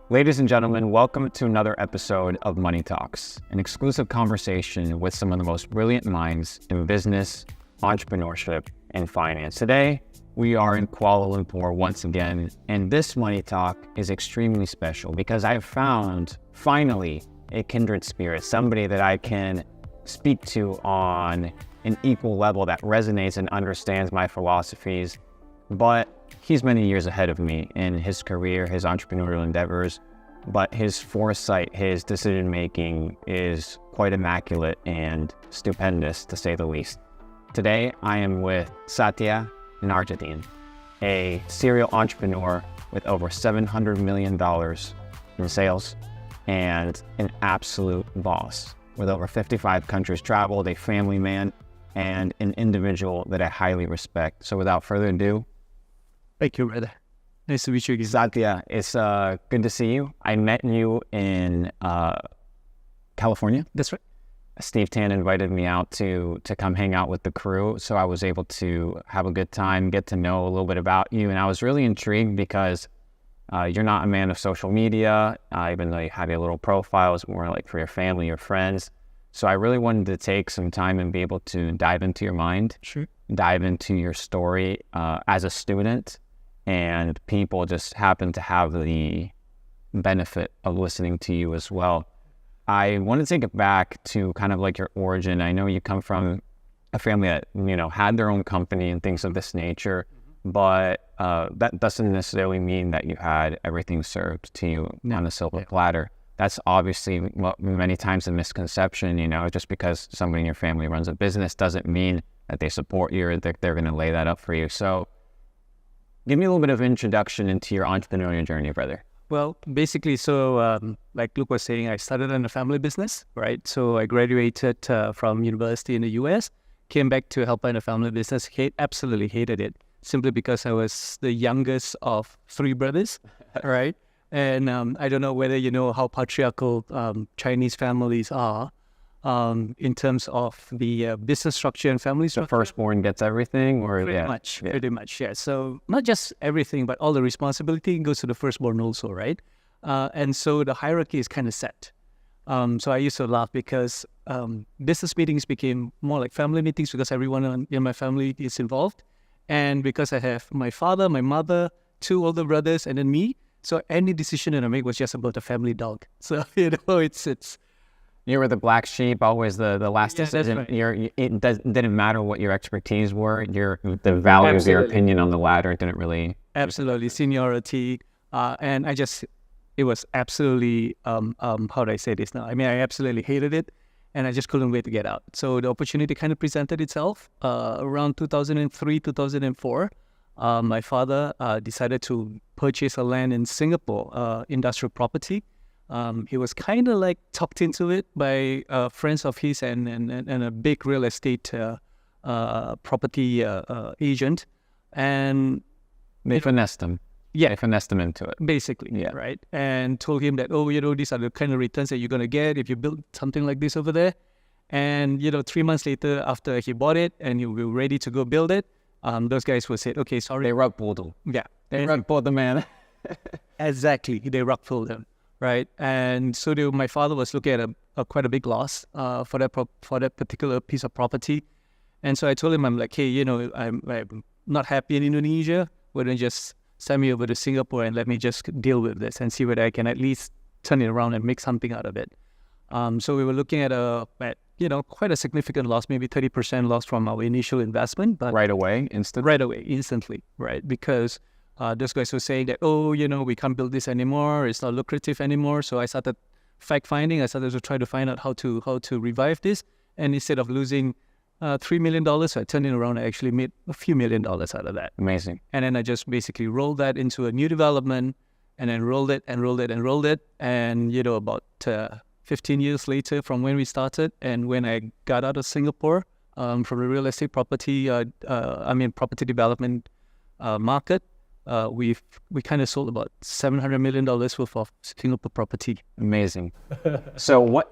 Ladies and gentlemen, welcome to another episode of Money Talks, an exclusive conversation with some of the most brilliant minds in business, entrepreneurship, and finance. Today, we are in Kuala Lumpur once again, and this Money Talk is extremely special because I have found, finally, a kindred spirit, somebody that I can speak to on an equal level that resonates and understands my philosophies, but he's many years ahead of me in his career, his entrepreneurial endeavors, but his foresight, his decision-making is quite immaculate and stupendous, to say the least. Today, I am with Satia Narjadin, a serial entrepreneur with over $700 million in sales and an absolute boss with over 55 countries traveled, a family man, and an individual that I highly respect. So without further ado, thank you, brother. Nice to meet you again. Satia, it's good to see you. I met you in California. That's right. Steve Tan invited me out to come hang out with the crew, so I was able to have a good time, get to know a little bit about you, and I was really intrigued because you're not a man of social media, even though you had a little profile, it's more like for your family or friends. So I really wanted to take some time and be able to dive into your mind, Sure. dive into your story as a student, and people just happen to have the benefit of listening to you as well. I want to take it back to kind of like your origin. I know you come from a family that, had their own company and things of this nature, but that doesn't necessarily mean that you had everything served to you on a silver platter. That's obviously many times a misconception, just because somebody in your family runs a business doesn't mean that they support you or that they're going to lay that up for you. So give me a little bit of introduction into your entrepreneurial journey, brother. Well, basically, like Luke was saying, I started in a family business, right? So I graduated from university in the US, came back to help in a family business, absolutely hated it, simply because I was the youngest of three brothers, right? And I don't know whether you know how patriarchal Chinese families are in terms of the business structure and family structure. The firstborn gets everything? Pretty much, yeah. So not just everything, but all the responsibility goes to the firstborn also, right? And so the hierarchy is kind of set. So I used to laugh because business meetings became more like family meetings because everyone in my family is involved. And because I have my father, my mother, two older brothers, and then me, so any decision that I make was just about the family dog. So, it's... You were the black sheep, always the last decision. Right. It didn't matter what your expertise were. The value of your opinion on the ladder didn't really... Absolutely. Seniority. And it was absolutely, how do I say this now? I mean, I absolutely hated it, and I just couldn't wait to get out. So the opportunity kind of presented itself around 2003, 2004. My father decided to purchase a land in Singapore, industrial property. He was kind of like tucked into it by friends of his and a big real estate property agent. And they finessed him. Yeah. They finessed him into it. Basically, yeah. Right? And told him that, these are the kind of returns that you're going to get if you build something like this over there. And, 3 months later, after he bought it and he was ready to go build it, those guys would say, okay, sorry. They rug pulled him. Yeah. They rug pulled the man. Exactly. They rug pulled him. Right. And so my father was looking at quite a big loss for that particular piece of property. And so I told him, I'm like, hey, I'm not happy in Indonesia. Why don't you just send me over to Singapore and let me just deal with this and see whether I can at least turn it around and make something out of it. So we were looking at quite a significant loss, maybe 30% loss from our initial investment. But right away, instantly, right? Because those guys were saying that, we can't build this anymore. It's not lucrative anymore. So I started fact-finding. I started to try to find out how to revive this. And instead of losing $3 million, so I turned it around. I actually made a few $1 million out of that. Amazing. And then I just basically rolled that into a new development and then rolled it. And, about 15 years later from when we started and when I got out of Singapore from the real estate property development market, we kind of sold about $700 million worth of Singapore property. Amazing. So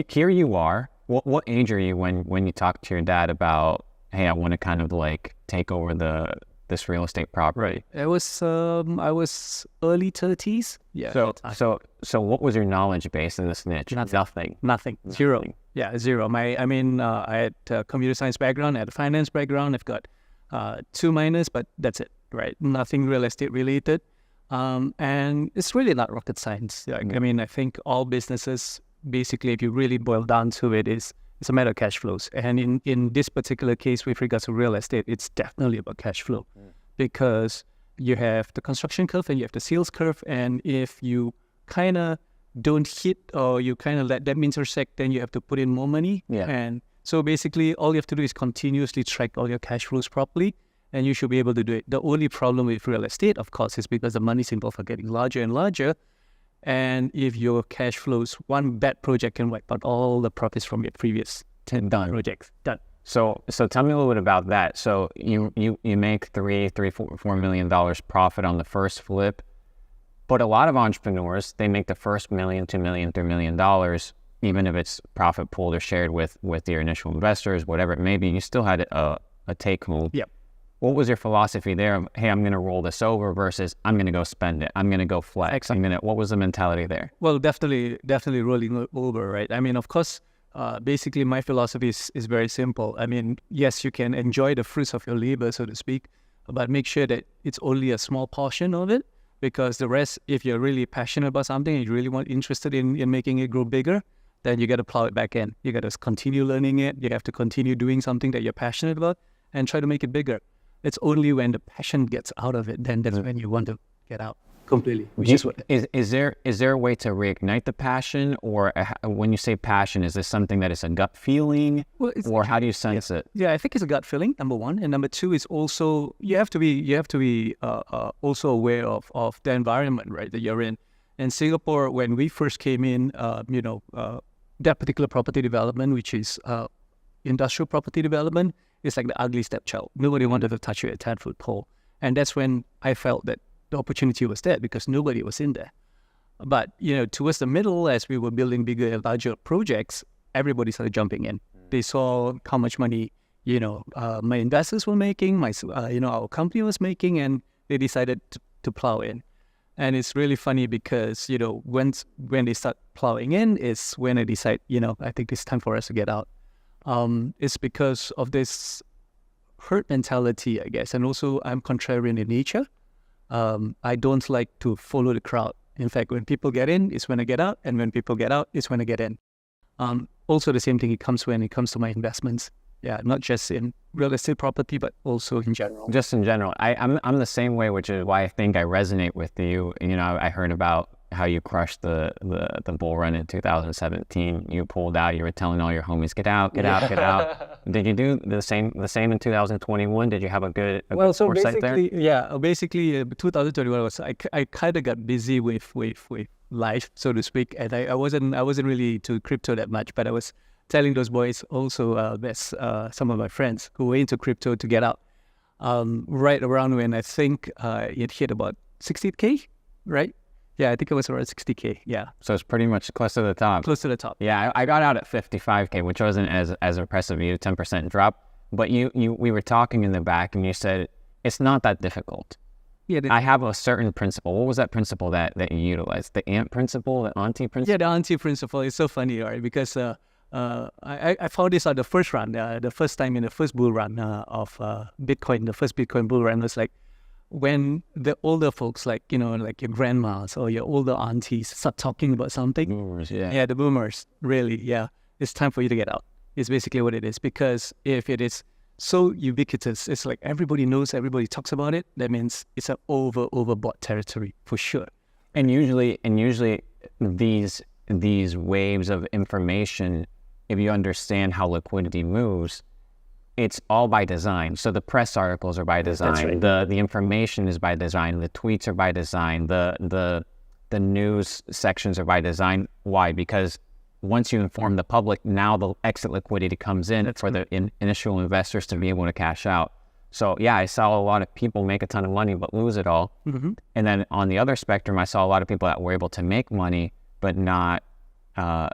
here you are. What age are you when you talk to your dad about, hey, I want to kind of like take over the this real estate property? I was early 30s. Yeah. So what was your knowledge base in this niche? Nothing. Zero. Yeah, zero. I had a computer science background, I had a finance background. I've got 2 minors, but that's it, right? Nothing real estate related. And it's really not rocket science. Like, I mean, I think all businesses, basically, if you really boil down to it, it's a matter of cash flows. And in this particular case, with regards to real estate, it's definitely about cash flow because you have the construction curve and you have the sales curve. And if you kind of don't hit or you kind of let them intersect, then you have to put in more money. Yeah. And so basically, all you have to do is continuously track all your cash flows properly, and you should be able to do it. The only problem with real estate, of course, is because the money's involved are getting larger and larger. And if your cash flows, one bad project can wipe out all the profits from your previous 10 projects. Done. So tell me a little bit about that. So you make $4 million profit on the first flip, but a lot of entrepreneurs, they make the first $1 million, $2 million, $3 million, even if it's profit pooled or shared with your initial investors, whatever it may be. You still had a take home. Yep. What was your philosophy there of, hey, I'm going to roll this over versus I'm going to go spend it. I'm going to go flex. Exactly. What was the mentality there? Well, definitely rolling over, right? I mean, of course, basically my philosophy is very simple. I mean, yes, you can enjoy the fruits of your labor, so to speak, but make sure that it's only a small portion of it, because the rest, if you're really passionate about something and you're really interested in making it grow bigger, then you got to plow it back in. You got to continue learning it. You have to continue doing something that you're passionate about and try to make it bigger. It's only when the passion gets out of it, then that's when you want to get out completely. Is there a way to reignite the passion, or when you say passion, is this something that is a gut feeling, or how do you sense it? Yeah, I think it's a gut feeling, number one, and number two is also you have to be also aware of the environment, right, that you're in. In Singapore, when we first came in, that particular property development, which is industrial property development, it's like the ugly stepchild. Nobody wanted to touch it at 10-foot pole. And that's when I felt that the opportunity was there because nobody was in there. But, towards the middle, as we were building bigger and larger projects, everybody started jumping in. They saw how much money, my investors were making, our company was making, and they decided to plow in. And it's really funny because, when they start plowing in is when I decide, I think it's time for us to get out. It's because of this herd mentality, I guess. And also I'm contrarian in nature. I don't like to follow the crowd. In fact, when people get in, it's when I get out. And when people get out, it's when I get in. Also the same thing when it comes to my investments. Yeah, not just in real estate property, but also in general. Just in general. I'm the same way, which is why I think I resonate with you. I heard about how you crushed the bull run in 2017. You pulled out. You were telling all your homies, get out. Did you do the same in 2021? Did you have a good foresight there? Basically, 2021 was I kind of got busy with life, so to speak, and I wasn't really to crypto that much. But I was telling those boys also, some of my friends who were into crypto to get out. Right around when I think it hit about 60K, right? Yeah, I think it was around 60K. Yeah. So it's pretty much close to the top. Close to the top. Yeah, I got out at 55K, which wasn't as impressive. You 10% drop, but we were talking in the back, and you said it's not that difficult. Yeah. I have a certain principle. What was that principle that you utilized? The ant principle, the auntie principle. Yeah, the auntie principle. It's so funny, right? Because I found this on the first run, the first time in the first bull run of Bitcoin. The first Bitcoin bull run was like, when the older folks, like your grandmas or your older aunties start talking about something. Boomers, yeah. Yeah, the boomers, really, yeah. It's time for you to get out. It's basically what it is. Because if it is so ubiquitous, it's like everybody knows, everybody talks about it, that means it's an overbought territory for sure. And usually these waves of information, if you understand how liquidity moves, it's all by design. So the press articles are by design. That's right. The information is by design. The tweets are by design. The news sections are by design. Why? Because once you inform the public, now the exit liquidity comes in for the initial investors to be able to cash out. So yeah, I saw a lot of people make a ton of money but lose it all. Mm-hmm. And then on the other spectrum, I saw a lot of people that were able to make money but not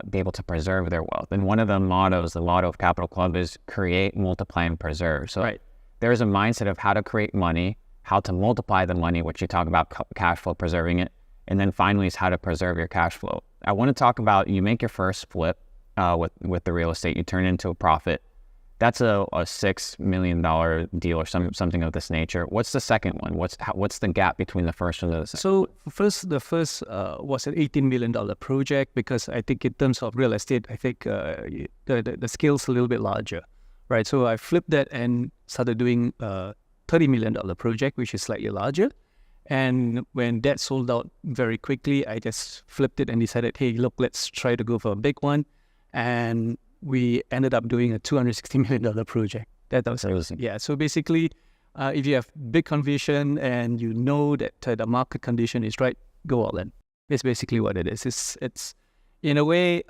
be able to preserve their wealth. And one of the motto of Capital Club is create, multiply, and preserve. So there's a mindset of how to create money, how to multiply the money, which you talk about cash flow, preserving it. And then finally is how to preserve your cash flow. I want to talk about, you make your first flip with the real estate, you turn it into a profit. That's a $6 million deal or something of this nature. What's the second one? What's the gap between the first and the second? So the first was an $18 million project, because I think in terms of real estate, I think the scale's a little bit larger, right? So I flipped that and started doing a $30 million project, which is slightly larger. And when that sold out very quickly, I just flipped it and decided, hey, look, let's try to go for a big one. And we ended up doing a $260 million project. That was amazing. Yeah. So basically, if you have big conviction and you know that the market condition is right, go all in. It's basically what it is. It's in a way,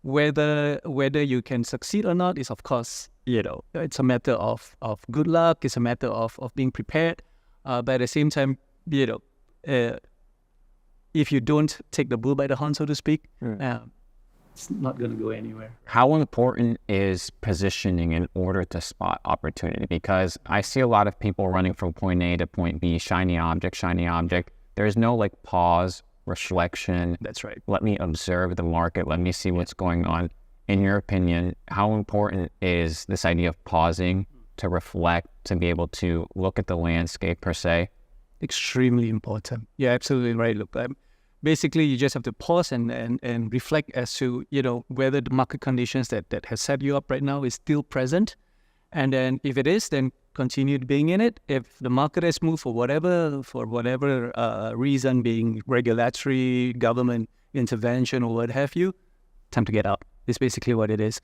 whether you can succeed or not is, of course, it's a matter of good luck. It's a matter of being prepared. But at the same time, if you don't take the bull by the horn, so to speak, it's not going to go anywhere. How important is positioning in order to spot opportunity? Because I see a lot of people running from point A to point B, shiny object. There's no pause, reflection. That's right. Let me observe the market. Let me see what's going on. In your opinion, how important is this idea of pausing to reflect, to be able to look at the landscape per se? Extremely important. Yeah, absolutely right. Look, basically, you just have to pause and reflect as to, whether the market conditions that has set you up right now is still present. And then if it is, then continue being in it. If the market has moved for whatever reason, being regulatory, government intervention, or what have you, time to get out. It's basically what it is.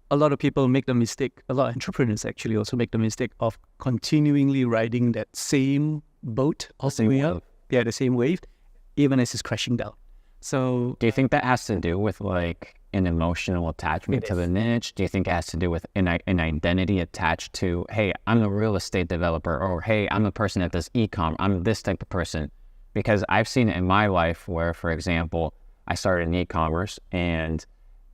A lot of people make the mistake, a lot of entrepreneurs actually also make the mistake of continually riding that same boat all the way up. Yeah, the same wave, even as it's crashing down. So do you think that has to do with an emotional attachment to the niche? Do you think it has to do with an identity attached to, hey, I'm a real estate developer, or hey, I'm a person that does e-com, I'm this type of person? Because I've seen it in my life where, for example, I started in e-commerce, and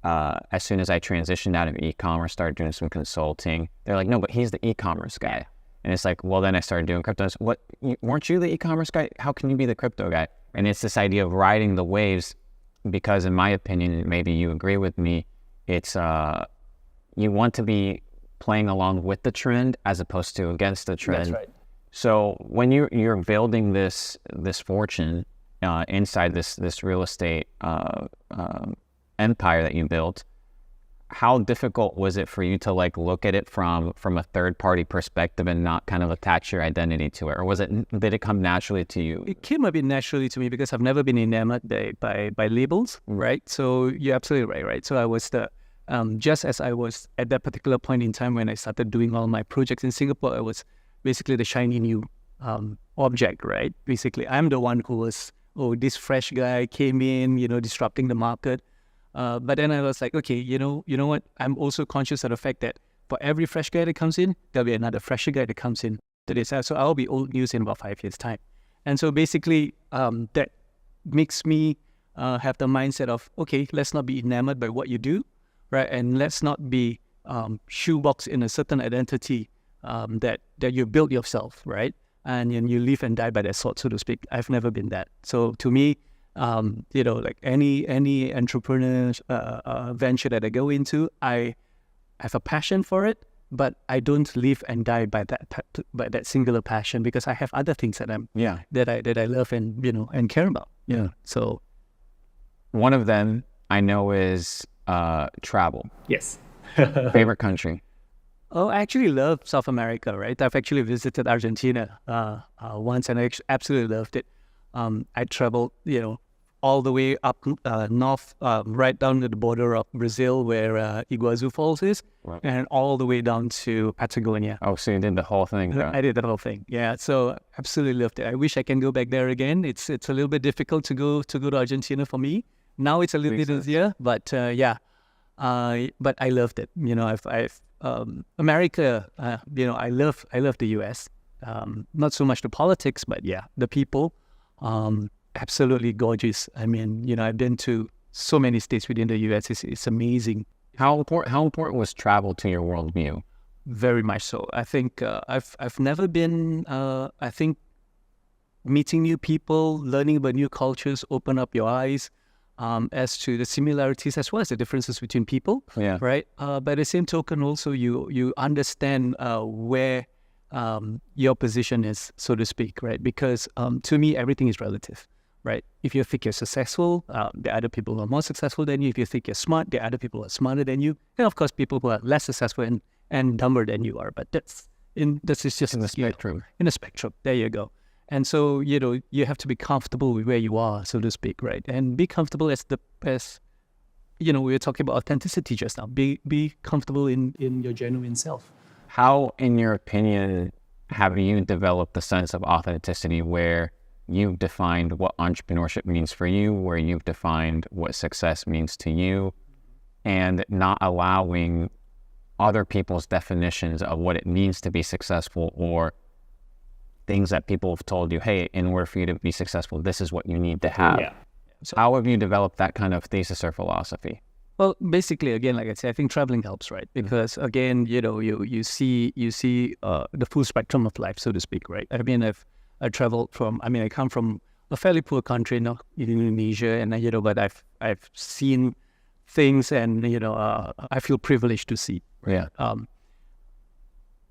as soon as I transitioned out of e-commerce, started doing some consulting, they're like, no, but he's the e-commerce guy. And it's like, well, then I started doing crypto. What, weren't you the e-commerce guy? How can you be the crypto guy? And it's this idea of riding the waves, because in my opinion, and maybe you agree with me, it's you want to be playing along with the trend as opposed to against the trend. That's right. So when you're building this fortune inside this real estate empire that you built, how difficult was it for you to look at it from a third party perspective and not kind of attach your identity to it? Or did it come naturally to you? It came a bit naturally to me because I've never been enamored by labels, right? So you're absolutely right? So I was just as I was at that particular point in time when I started doing all my projects in Singapore, I was basically the shiny new object, right? Basically, I'm the one who was, this fresh guy came in, disrupting the market. But then I was like, okay, you know what? I'm also conscious of the fact that for every fresh guy that comes in, there'll be another fresher guy that comes in to this. So I'll be old news in about 5 years' time. And so basically, that makes me have the mindset of, okay, let's not be enamored by what you do, right? And let's not be shoeboxed in a certain identity that you built yourself, right? And you live and die by that sort, so to speak. I've never been that. So to me, any entrepreneur venture that I go into, I have a passion for it, but I don't live and die by that singular passion, because I have other things that I love and care about. Yeah. So one of them I know is travel. Yes. Favorite country? Oh, I actually love South America, right? I've actually visited Argentina once, and I absolutely loved it. I traveled, all the way up north, right down to the border of Brazil, where Iguazu Falls is, right, and all the way down to Patagonia. Oh, so you did the whole thing? Huh? I did the whole thing. Yeah, so absolutely loved it. I wish I can go back there again. It's a little bit difficult to go to Argentina for me. Now it's a little bit easier, but but I loved it. I've America. I love the U.S. Not so much the politics, but the people. Absolutely gorgeous. I mean, I've been to so many states within the U.S. It's amazing. How important was travel to your worldview? Very much so. I think I've never been. I think meeting new people, learning about new cultures, open up your eyes as to the similarities as well as the differences between people. Yeah. Right. By the same token, also you understand where your position is, so to speak. Right. Because to me, everything is relative. Right. If you think you're successful, there are other people who are more successful than you. If you think you're smart, there are other people who are smarter than you. And of course, people who are less successful and dumber than you are. But this is just In the spectrum. In a spectrum. There you go. And so, you have to be comfortable with where you are, so to speak, right? And be comfortable as we were talking about authenticity just now. Be comfortable in your genuine self. How, in your opinion, have you developed the sense of authenticity where you've defined what entrepreneurship means for you, where you've defined what success means to you, and not allowing other people's definitions of what it means to be successful or things that people have told you, hey, in order for you to be successful, this is what you need to have. Yeah. So, how have you developed that kind of thesis or philosophy? Well, basically, again, like I said, I think traveling helps, right? Because again, you see the full spectrum of life, so to speak, right? I mean, I traveled I come from a fairly poor country, in Indonesia, and but I've seen things, and I feel privileged to see. Yeah.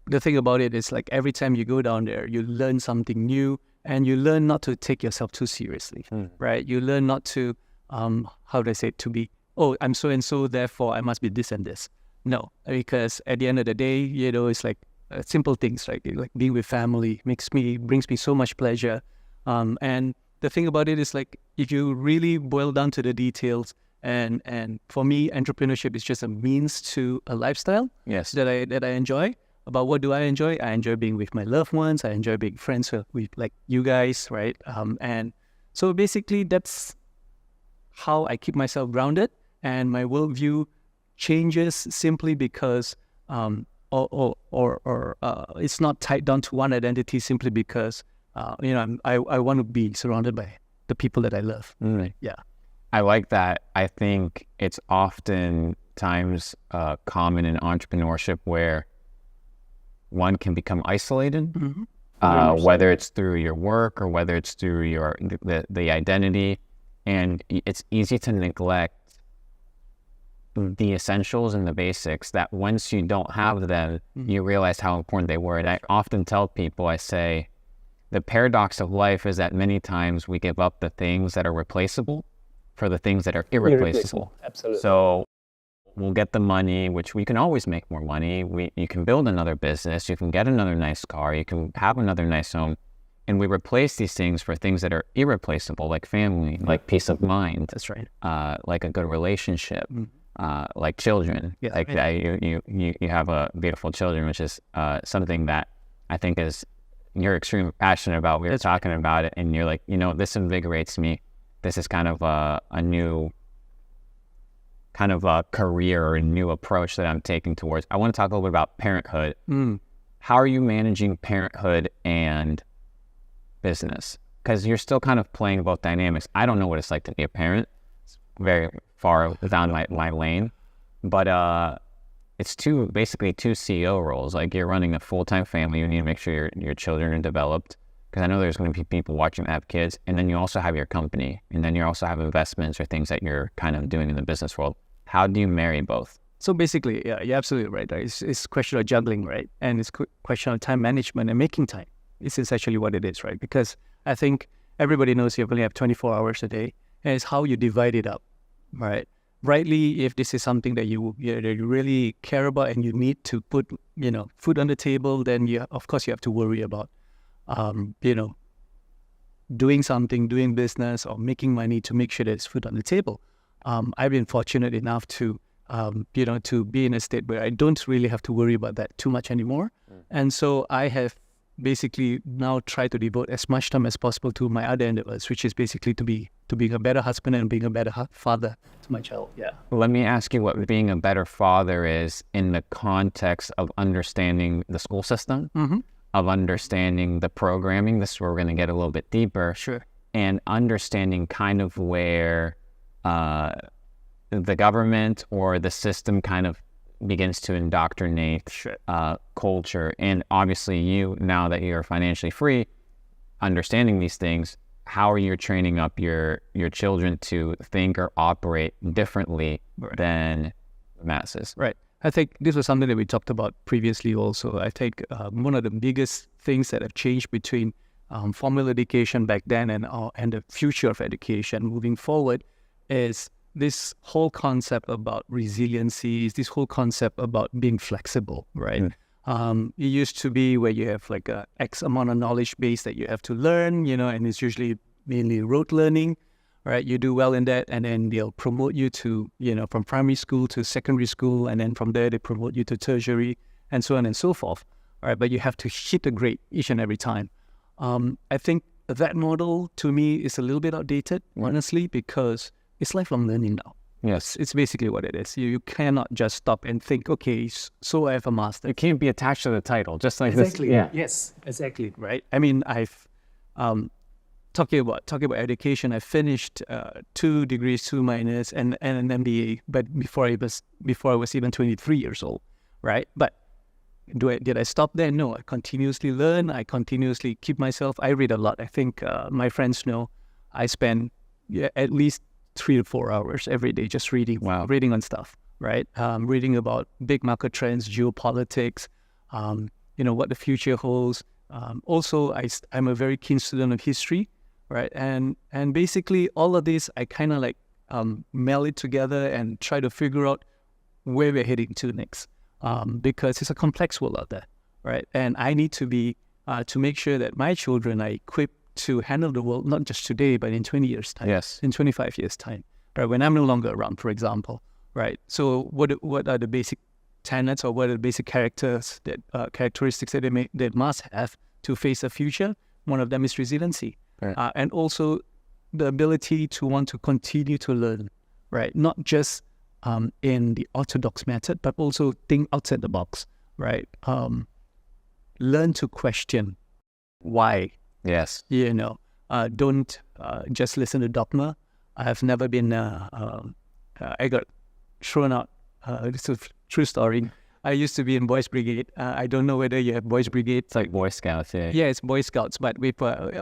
The thing about it is, like, every time you go down there, you learn something new, and you learn not to take yourself too seriously, right? You learn not to, how do I say it, to be, oh, I'm so and so, therefore I must be this and this. No, because at the end of the day, it's like simple things, like being with family brings me so much pleasure. And the thing about it is, like, if you really boil down to the details, and for me, entrepreneurship is just a means to a lifestyle. Yes. that I enjoy. About what do I enjoy? I enjoy being with my loved ones. I enjoy being friends with like you guys, right? And so basically, that's how I keep myself grounded, and my worldview changes simply because, it's not tied down to one identity simply because, I want to be surrounded by the people that I love. Mm. Yeah. I like that. I think it's oftentimes common in entrepreneurship where one can become isolated, whether it's through your work or whether it's through the identity, and it's easy to neglect the essentials and the basics that once you don't have them, you realize how important they were. And I often tell people, I say, the paradox of life is that many times we give up the things that are replaceable for the things that are irreplaceable. Absolutely. So we'll get the money, which we can always make more money. You can build another business, you can get another nice car, you can have another nice home. And we replace these things for things that are irreplaceable, like family, like peace of mind. That's right. Like a good relationship, like children. Yeah, like right. You have a beautiful children, which is something that I think you're extremely passionate about. We were talking about it, and you're like, this invigorates me. This is kind of a new kind of a career or a new approach that I'm taking towards. I want to talk a little bit about parenthood. How are you managing parenthood and business? Because you're still kind of playing both dynamics. I don't know what it's like to be a parent. It's very far down my lane. But it's basically two CEO roles. Like, you're running a full-time family. You need to make sure your children are developed, because I know there's going to be people watching that have kids. And then you also have your company. And then you also have investments or things that you're kind of doing in the business world. How do you marry both? So basically, yeah, you're absolutely right. It's a question of juggling, right? And it's a question of time management and making time. It's essentially what it is, right? Because I think everybody knows you only have 24 hours a day, and it's how you divide it up, right? Rightly, if this is something that you really care about and you need to put, food on the table, then of course you have to worry about, doing business or making money to make sure there's food on the table. I've been fortunate enough to be in a state where I don't really have to worry about that too much anymore. And so I have basically now tried to devote as much time as possible to my other endeavors, which is basically to being a better husband and being a better father to my child. Yeah. Let me ask you what being a better father is in the context of understanding the school system, of understanding the programming. This is where we're going to get a little bit deeper. Sure. And understanding kind of where the government or the system kind of begins to indoctrinate culture. And obviously you, now that you're financially free, understanding these things, how are you training up your children to think or operate differently than the masses? Right. I think this was something that we talked about previously also. I think one of the biggest things that have changed between formal education back then and the future of education moving forward is this whole concept about resiliency, this whole concept about being flexible, right? It used to be where you have like a X amount of knowledge base that you have to learn, and it's usually mainly rote learning, right? You do well in that, and then they'll promote you to, from primary school to secondary school, and then from there they promote you to tertiary, and so on and so forth, right? But you have to hit a grade each and every time. I think that model to me is a little bit outdated, honestly, because it's lifelong learning now. Yes. It's basically what it is. You cannot just stop and think, okay, so I have a master. It can't be attached to the title, just like Exactly. this. Yeah. Yes, exactly. Right. I mean, I've talking about education. I finished 2 degrees, 2 minors, and an MBA. But before I was even 23 years old, right? But did I stop there? No. I continuously learn. I continuously keep myself. I read a lot. I think my friends know I spend at least 3 to 4 hours every day just reading. Wow. Reading on stuff, right? Reading about big market trends, geopolitics, what the future holds. Also, I'm a very keen student of history, right? And basically all of this, I kind of like meld it together and try to figure out where we're heading to next, because it's a complex world out there, right? And I need to be to make sure that my children are equipped to handle the world, not just today, but in 20 years' time, in 25 years' time, right? When I'm no longer around, for example, right? So what are the basic tenets, or what are the basic characteristics that they must have to face the future? One of them is resiliency, and also the ability to want to continue to learn, right? Not just in the orthodox method, but also think outside the box, right? Learn to question why. Yes. Don't just listen to dogma. I have never been, I got thrown out. It's a true story. I used to be in Boys Brigade. I don't know whether you have Boys Brigade. It's like Boy Scouts, yeah. Yeah, it's Boy Scouts, but with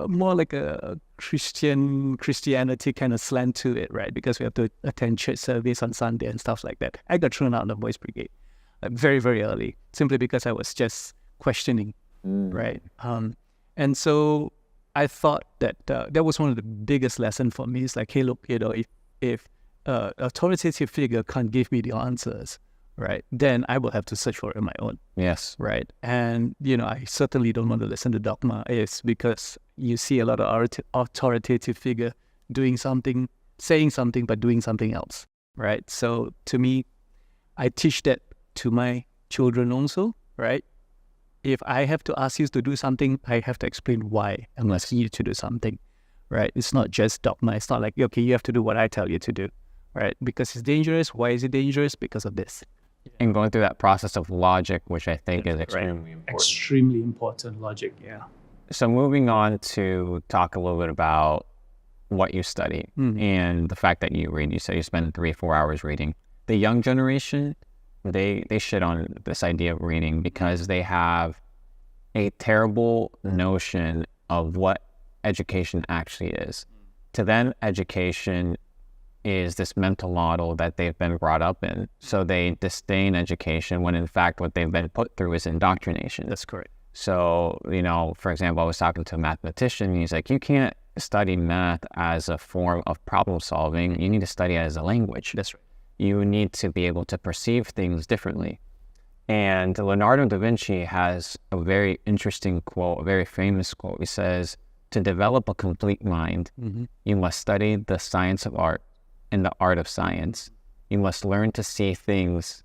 more like a Christianity kind of slant to it, right? Because we have to attend church service on Sunday and stuff like that. I got thrown out of the Boys Brigade very, very early, simply because I was just questioning, right? And so I thought that that was one of the biggest lessons for me. It's like, hey, look, if authoritative figure can't give me the answers, right, then I will have to search for it on my own. Yes. Right. And, I certainly don't want to listen to dogma. It's because you see a lot of authoritative figure doing something, saying something, but doing something else, right? So to me, I teach that to my children also, right? If I have to ask you to do something, I have to explain why I'm asking you to do something, right? It's not just dogma. It's not like, okay, you have to do what I tell you to do, right? Because it's dangerous. Why is it dangerous? Because of this. And going through that process of logic, which I think is extremely important. Extremely important logic, yeah. So moving on to talk a little bit about what you study and the fact that you read. You said you spend 3-4 hours reading. The young generation, they shit on this idea of reading because they have a terrible notion of what education actually is. To them, education is this mental model that they've been brought up in. So they disdain education when in fact what they've been put through is indoctrination. That's correct. So, for example, I was talking to a mathematician, and he's like, you can't study math as a form of problem solving. You need to study it as a language. That's right. You need to be able to perceive things differently. And Leonardo da Vinci has a very interesting quote, a very famous quote. He says, to develop a complete mind, you must study the science of art and the art of science. You must learn to see things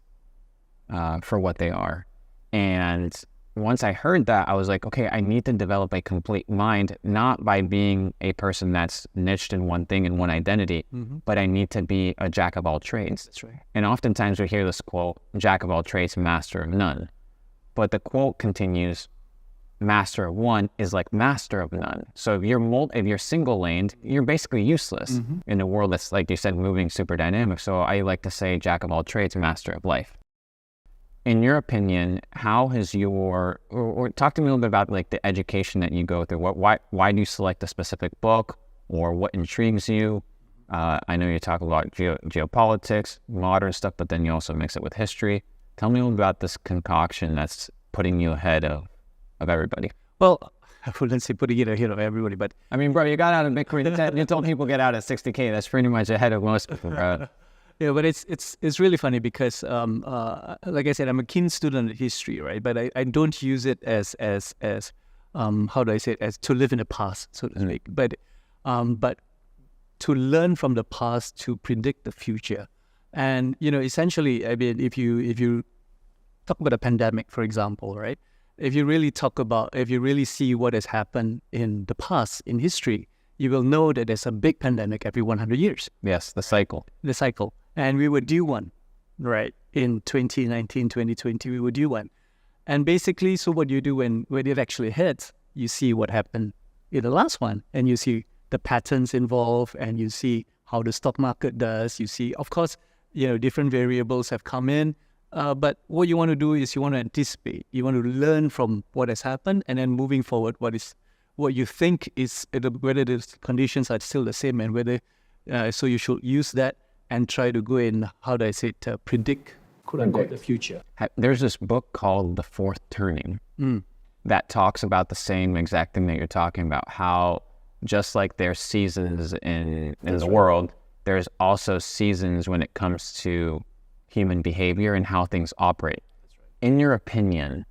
for what they are. And once I heard that, I was like, okay, I need to develop a complete mind, not by being a person that's niched in one thing and one identity, but I need to be a jack of all trades. That's right. And oftentimes we hear this quote, jack of all trades, master of none. But the quote continues, master of one is like master of none. So if you're single laned, you're basically useless in a world that's, like you said, moving super dynamic. So I like to say jack of all trades, master of life. in your opinion, how has or talk to me a little bit about like the education that you go through. Why do you select a specific book, or what intrigues you? I know you talk about geopolitics, modern stuff, but then you also mix it with history. Tell me a little about this concoction that's putting you ahead of everybody. Well, I wouldn't say putting it ahead of everybody, but I mean, bro, you got out of Bitcoin. You told people get out at 60K. That's pretty much ahead of most people, bro. Yeah, but it's really funny because, like I said, I'm a keen student of history, right? But I don't use it as how do I say it, as to live in the past, so to speak. But to learn from the past to predict the future. And, essentially, I mean, if you talk about a pandemic, for example, right? If you really see what has happened in the past, in history, you will know that there's a big pandemic every 100 years. Yes, the cycle. The cycle. And we were due one, right? In 2019, 2020, we were due one. And basically, so what you do when it actually hits, you see what happened in the last one, and you see the patterns involved, and you see how the stock market does. You see, of course, different variables have come in, but what you want to do is you want to anticipate. You want to learn from what has happened, and then moving forward, what you think is, whether the conditions are still the same, and whether, so you should use that and try to go in, how do I say it, predict, quote unquote, the future. There's this book called The Fourth Turning that talks about the same exact thing that you're talking about, how just like there's seasons in the world, there's also seasons when it comes to human behavior and how things operate. That's right. In your opinion,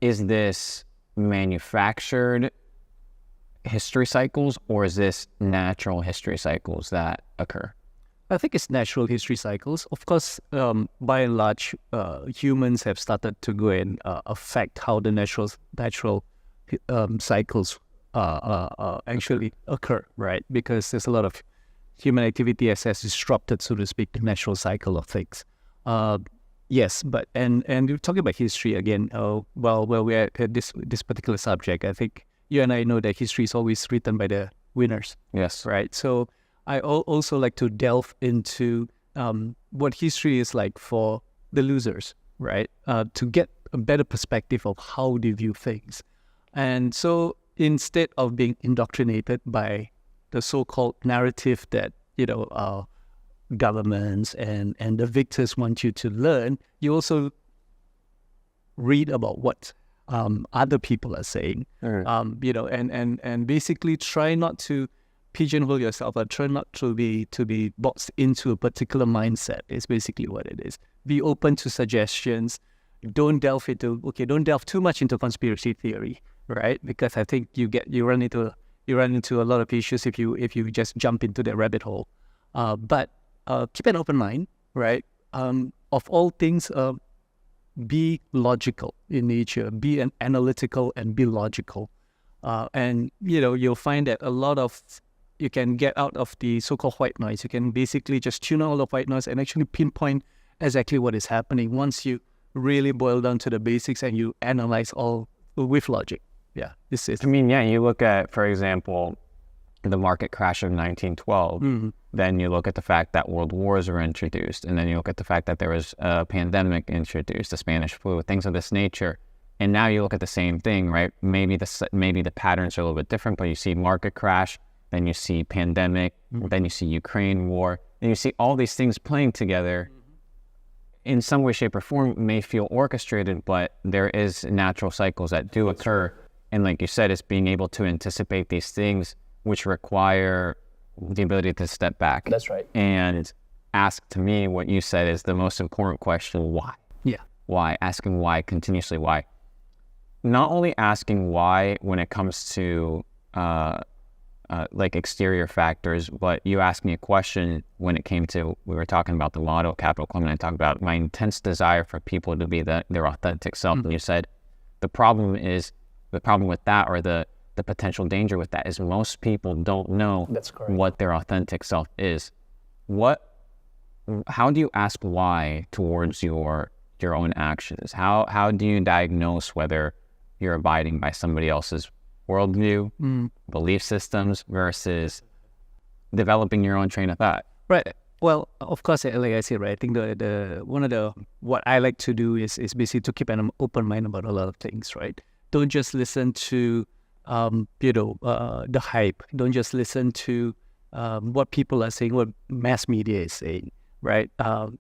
is this manufactured history cycles, or is this natural history cycles that occur? I think it's natural history cycles. Of course, by and large, humans have started to go and affect how the natural cycles actually occur, right? Because there's a lot of human activity has disrupted, so to speak, the natural cycle of things. Yes, but and you're talking about history again. Well, we're at this particular subject. I think you and I know that history is always written by the winners. Yes, right. So I also like to delve into what history is like for the losers, right? To get a better perspective of how they view things. And so instead of being indoctrinated by the so-called narrative that, governments and the victors want you to learn, you also read about what other people are saying, and basically try not to pigeonhole yourself, or try not to be boxed into a particular mindset is basically what it is. Be open to suggestions. Don't delve too much into conspiracy theory, right? Because I think you run into a lot of issues if you just jump into the rabbit hole. But keep an open mind, right? Of all things, be logical in nature. Be analytical and be logical. And you'll find that a lot of you can get out of the so-called white noise. You can basically just tune out all the white noise and actually pinpoint exactly what is happening once you really boil down to the basics and you analyze all with logic. Yeah, this is. I mean, yeah, you look at, for example, the market crash of 1912. Then you look at the fact that world wars were introduced, and then you look at the fact that there was a pandemic introduced, the Spanish flu, things of this nature. And now you look at the same thing, right? Maybe the patterns are a little bit different, but you see market crash, then you see pandemic, then you see Ukraine war, then you see all these things playing together. In some way, shape, or form, may feel orchestrated, but there is natural cycles that do occur. And like you said, it's being able to anticipate these things, which require the ability to step back. That's right. And ask, to me, what you said is the most important question: why? Yeah. Why? Asking why, continuously why. Not only asking why when it comes to like exterior factors, but you asked me a question when it came to, we were talking about the motto, Capital Climate, and I talked about my intense desire for people to be their authentic self. And you said the problem with that, or the potential danger with that, is most people don't know what their authentic self is. How do you ask why towards your own actions? How do you diagnose whether you're abiding by somebody else's worldview, belief systems, versus developing your own train of thought? Right. Well, of course, like I said, right, I think what I like to do is basically to keep an open mind about a lot of things, right? Don't just listen to, the hype. Don't just listen to what people are saying, what mass media is saying, right?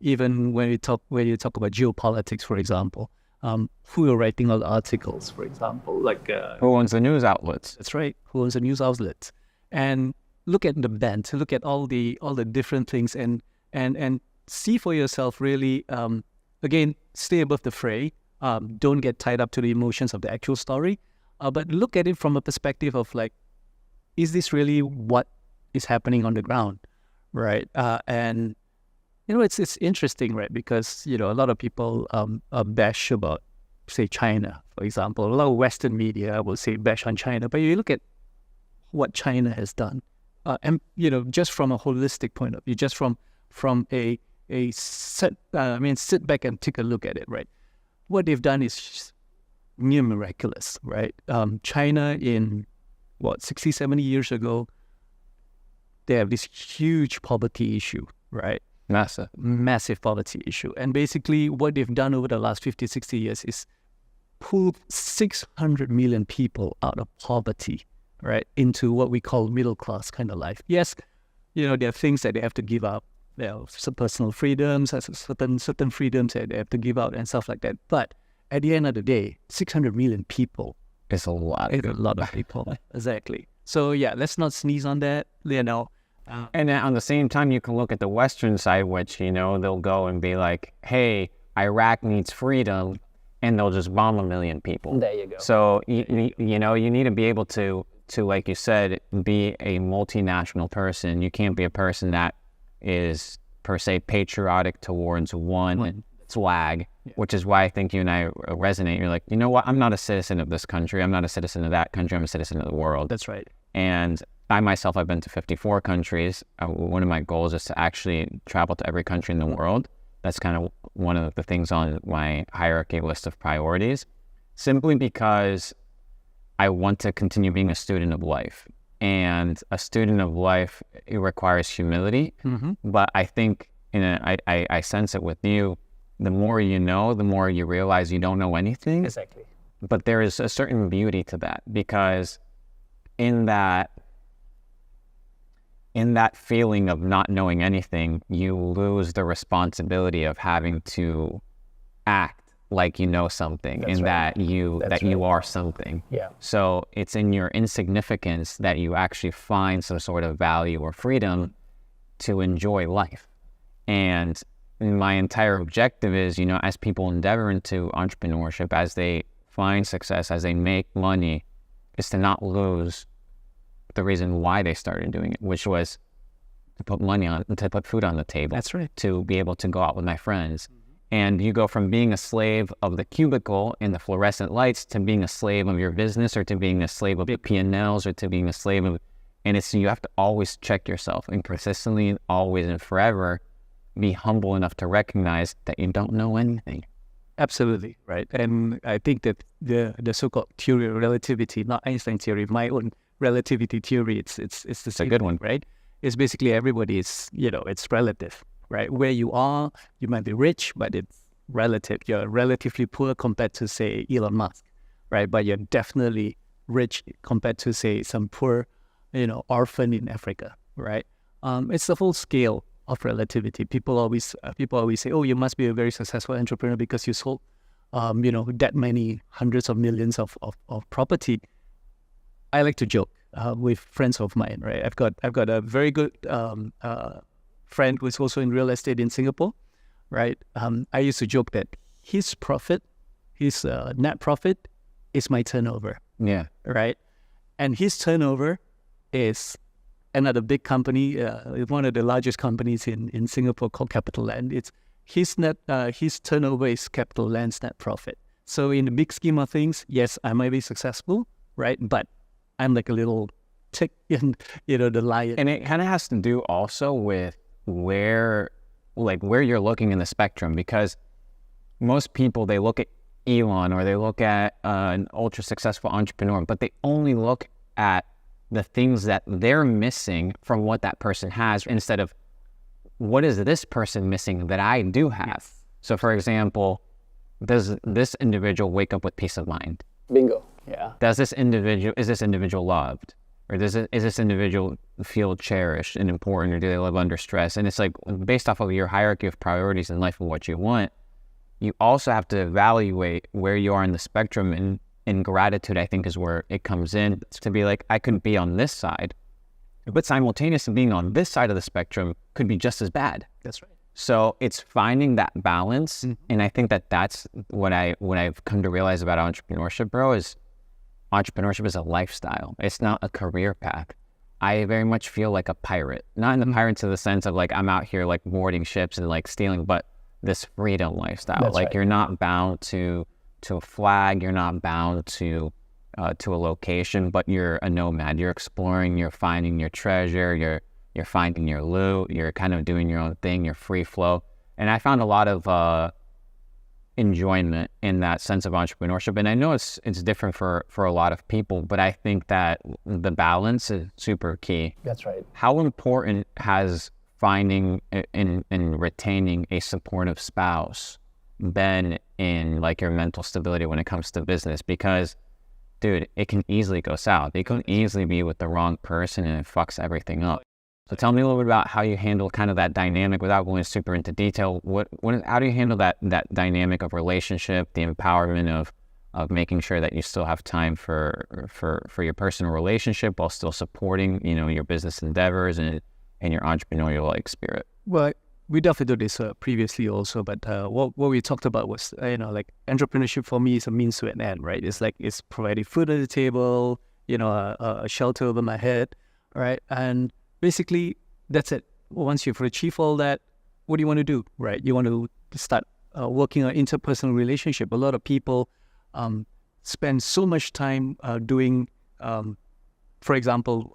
Even when you talk about geopolitics, for example, who are writing all the articles, for example, like who owns the news outlets? That's right. Who owns the news outlets? And look at the bent, look at all the different things, and see for yourself. Really, again, stay above the fray. Don't get tied up to the emotions of the actual story, but look at it from a perspective of like, is this really what is happening on the ground, right? And it's interesting, right? Because a lot of people bash about, say, China, for example. A lot of Western media will say bash on China, but you look at what China has done, and just from a holistic point of view, just from a sit back and take a look at it, right? What they've done is near miraculous, right? China in 60, 70 years ago, they have this huge poverty issue, right? Massive poverty issue. And basically what they've done over the last 50, 60 years is pull 600 million people out of poverty, right, into what we call middle class kind of life. Yes, there are things that they have to give up. There are some personal freedoms, certain freedoms that they have to give out and stuff like that. But at the end of the day, 600 million people. It's a lot. It's a lot of people. Exactly. So yeah, let's not sneeze on that, And then on the same time, you can look at the Western side, which, they'll go and be like, hey, Iraq needs freedom, and they'll just bomb 1 million people. There you go. So, you need to be able to, like you said, be a multinational person. You can't be a person that is, per se, patriotic towards one flag, which is why I think you and I resonate. You're like, you know what? I'm not a citizen of this country. I'm not a citizen of that country. I'm a citizen of the world. That's right. And I myself, I've been to 54 countries. One of my goals is to actually travel to every country in the world. That's kind of one of the things on my hierarchy list of priorities, simply because I want to continue being a student of life. And a student of life, it requires humility. Mm-hmm. But I think, I sense it with you, the more you know, the more you realize you don't know anything. Exactly. But there is a certain beauty to that, because in that feeling of not knowing anything, you lose the responsibility of having to act like you know something. That's right. that you are something. Yeah. So it's in your insignificance that you actually find some sort of value or freedom to enjoy life. And my entire objective is, as people endeavor into entrepreneurship, as they find success, as they make money, is to not lose the reason why they started doing it, which was to put food on the table. That's right. To be able to go out with my friends. Mm-hmm. And you go from being a slave of the cubicle and the fluorescent lights to being a slave of your business, or to being a slave of the P&Ls, or to being a slave of, and you have to always check yourself, and consistently, always and forever, be humble enough to recognize that you don't know anything. Absolutely, right. And I think that the so-called theory of relativity, not Einstein theory, my own relativity theory, it's the same, a good one, right? It's basically everybody is, it's relative, right? Where you are, you might be rich, but it's relative. You're relatively poor compared to, say, Elon Musk, right? But you're definitely rich compared to, say, some poor, orphan in Africa, right? It's the whole scale of relativity. People always say, oh, you must be a very successful entrepreneur because you sold, that many hundreds of millions of property. I like to joke with friends of mine, right? I've got a very good friend who's also in real estate in Singapore, right? I used to joke that his net profit is my turnover. Yeah. Right? And his turnover is another big company, one of the largest companies in Singapore called CapitaLand. It's his turnover is CapitaLand's net profit. So in the big scheme of things, yes, I might be successful, right? But I'm like a little tick in, the lion. And it kind of has to do also with where you're looking in the spectrum, because most people, they look at Elon or they look at an ultra successful entrepreneur, but they only look at the things that they're missing from what that person has, instead of what is this person missing that I do have? So for example, does this individual wake up with peace of mind? Bingo. Yeah. Is this individual loved? Or is this individual feel cherished and important, or do they live under stress? And it's like, based off of your hierarchy of priorities in life and what you want, you also have to evaluate where you are in the spectrum. And gratitude, I think, is where it comes in, to be like, I could be on this side, but simultaneously being on this side of the spectrum could be just as bad. That's right. So it's finding that balance. And I think that's what I've come to realize about entrepreneurship, bro, is entrepreneurship is a lifestyle. It's not a career path. I very much feel like a pirate, not in the pirates in the sense of like I'm out here like boarding ships and like stealing, but this freedom lifestyle. That's like right. You're not bound to a flag. You're not bound to a location, but you're a nomad. You're exploring. You're finding your treasure. You're finding your loot. You're kind of doing your own thing. You're free flow. And I found a lot of enjoyment in that sense of entrepreneurship. And I know it's different for a lot of people, but I think that the balance is super key. That's right. How important has finding and retaining a supportive spouse been in like your mental stability when it comes to business? Because dude, it can easily go south. It can easily be with the wrong person and it fucks everything up. So tell me a little bit about how you handle kind of that dynamic without going super into detail. How do you handle that dynamic of relationship, the empowerment of making sure that you still have time for your personal relationship while still supporting, your business endeavors and your entrepreneurial like spirit? Well, we definitely did this previously also, but what we talked about was, like entrepreneurship for me is a means to an end, right? It's like it's providing food on the table, a shelter over my head, right? And basically, that's it. Once you've achieved all that, what do you want to do, right? You want to start working on interpersonal relationship. A lot of people spend so much time doing, for example,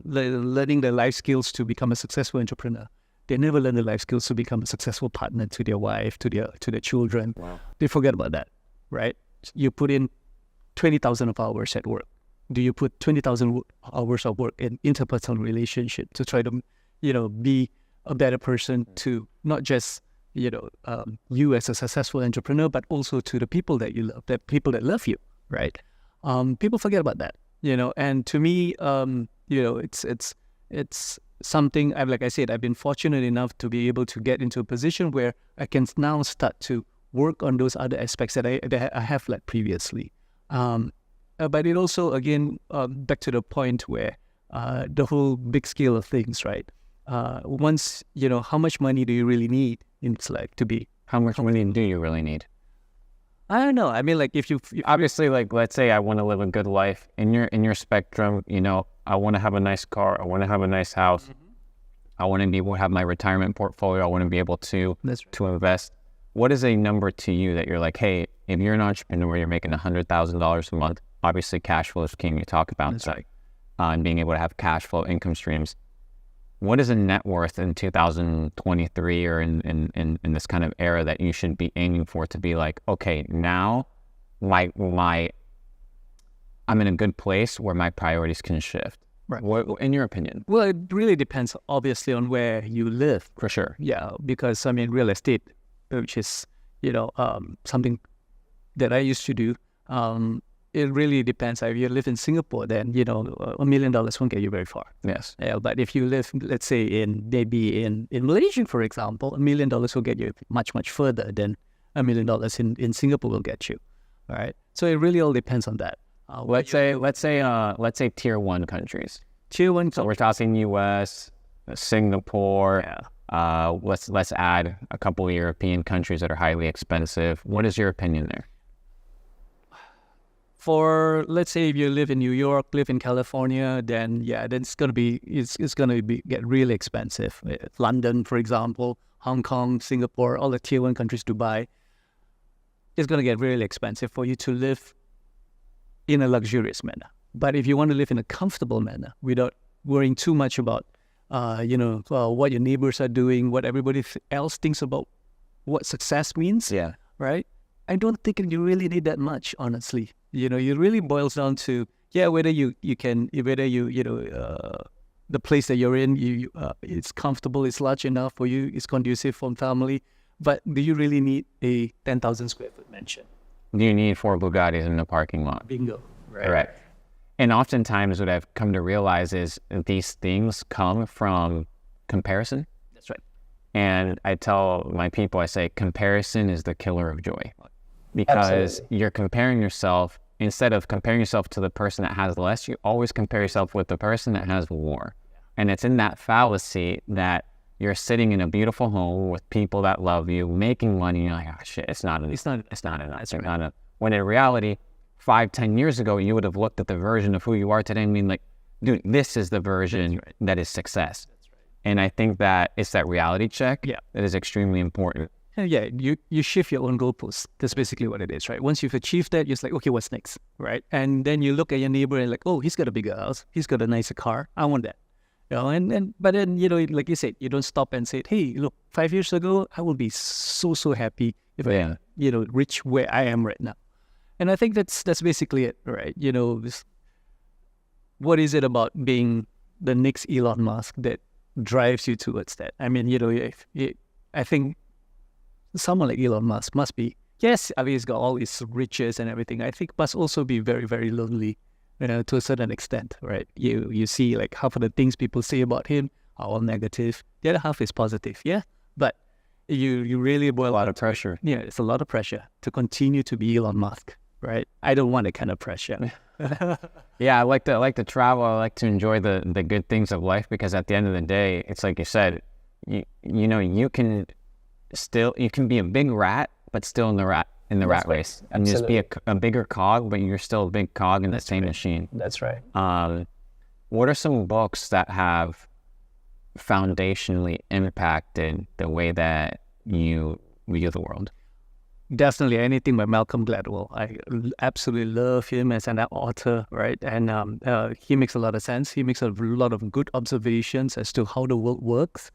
learning the life skills to become a successful entrepreneur. They never learn the life skills to become a successful partner to their wife, to their children. Wow. They forget about that, right? You put in 20,000 of hours at work. Do you put 20,000 hours of work in interpersonal relationship to try to, be a better person to not just, you as a successful entrepreneur, but also to the people that you love, the people that love you, right? People forget about that, and to me, it's something, like I said, I've been fortunate enough to be able to get into a position where I can now start to work on those other aspects that I have led previously. But it also, again, back to the point where the whole big scale of things, right? Once, how much money do you really need in this life to be? How much money do you really need? I don't know. I mean, like if you obviously, like, let's say I want to live a good life in your spectrum, I want to have a nice car. I want to have a nice house. Mm-hmm. I want to be able to have my retirement portfolio. I want to be able to invest. What is a number to you that you're like, hey, if you're an entrepreneur, you're making $100,000 a month. Obviously, cash flow is king. You talk about that, and being able to have cash flow income streams. What is a net worth in 2023 or in this kind of era that you should be aiming for to be like, okay, now I'm in a good place where my priorities can shift. Right. What, in your opinion? Well, it really depends, obviously, on where you live. For sure. Yeah, because real estate, which is something that I used to do. It really depends. If you live in Singapore, then $1 million won't get you very far. Yes. But if you live, let's say in Malaysia, for example, $1 million will get you much further than $1 million in Singapore will get you. All right. So it really all depends on that. Let's say tier 1 countries. Tier 1. So we're talking U.S., Singapore. Yeah. Let's add a couple of European countries that are highly expensive. What is your opinion there? For, let's say, if you live in New York, live in California, then it's gonna get really expensive. London, for example, Hong Kong, Singapore, all the tier 1 countries, Dubai, it's gonna get really expensive for you to live in a luxurious manner. But if you want to live in a comfortable manner without worrying too much about, what your neighbors are doing, what everybody else thinks about what success means, right? I don't think you really need that much, honestly. It really boils down to whether you the place that you're in, it's comfortable, it's large enough for you, it's conducive for family. But do you really need a 10,000 square foot mansion? Do you need 4 Bugattis in the parking lot? Bingo. Right. Correct. And oftentimes what I've come to realize is these things come from comparison. That's right. And I tell my people, I say, comparison is the killer of joy. Because you're comparing yourself, instead of comparing yourself to the person that has less, you always compare yourself with the person that has more. And it's in that fallacy that you're sitting in a beautiful home with people that love you, making money, and you're like, oh shit, it's not enough. When in reality, 5-10 years ago, you would have looked at the version of who you are today and been like, dude, this is the version that is success. That's right. And I think that it's that reality check that is extremely important. Yeah, you shift your own goalposts. That's basically what it is, right? Once you've achieved that, you're just like, okay, what's next, right? And then you look at your neighbor and like, oh, he's got a bigger house, he's got a nicer car, I want that. You know, but then, you know, like you said, you don't stop and say, hey, look, 5 years ago, I would be so happy if I, you know, reach where I am right now. And I think that's basically it, right? You know, what is it about being the next Elon Musk that drives you towards that? I mean, you know, I think someone like Elon Musk must be, yes, I mean, he's got all his riches and everything. I think must also be very, very lonely, you know, to a certain extent, right? You see like half of the things people say about him are all negative. The other half is positive, but you really boil a lot of pressure. Yeah, it's a lot of pressure to continue to be Elon Musk, right? I don't want that kind of pressure. Yeah, I like to travel. I like to enjoy the good things of life, because at the end of the day, it's like you said, you know, you can be a big rat, but still in the rat race, and just be a bigger cog, but you're still a big cog in the same machine. That's right. What are some books that have foundationally impacted the way that you view the world? Definitely anything by Malcolm Gladwell. I absolutely love him as an author, right? And he makes a lot of sense. He makes a lot of good observations as to how the world works,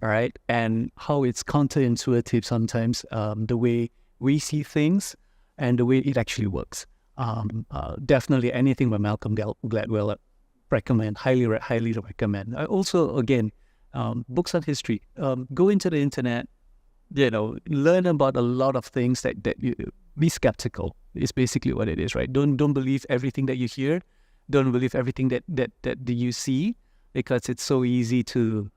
right? And how it's counterintuitive sometimes, the way we see things and the way it actually works. Definitely anything by Malcolm Gladwell, recommend, highly recommend. I also, again, books on history. Go into the internet, you know, learn about a lot of things that you be skeptical is basically what it is, right? Don't believe everything that you hear. Don't believe everything that you see, because it's so easy to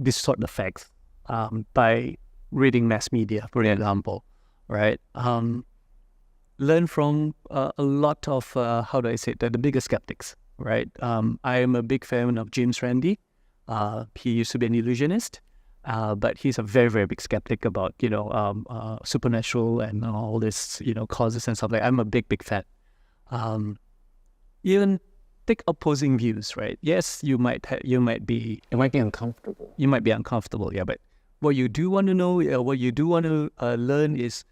distort the facts by reading mass media, for example, right? Learn from a lot of, how do I say it, the bigger skeptics, right? I am a big fan of James Randi. He used to be an illusionist. But he's a very, very big skeptic about, you know, supernatural and all this, you know, causes and stuff like that. I'm a big fan. Even take opposing views, right? Yes, it might be uncomfortable. You might be uncomfortable, yeah. But what you do want to know, what you do want to learn is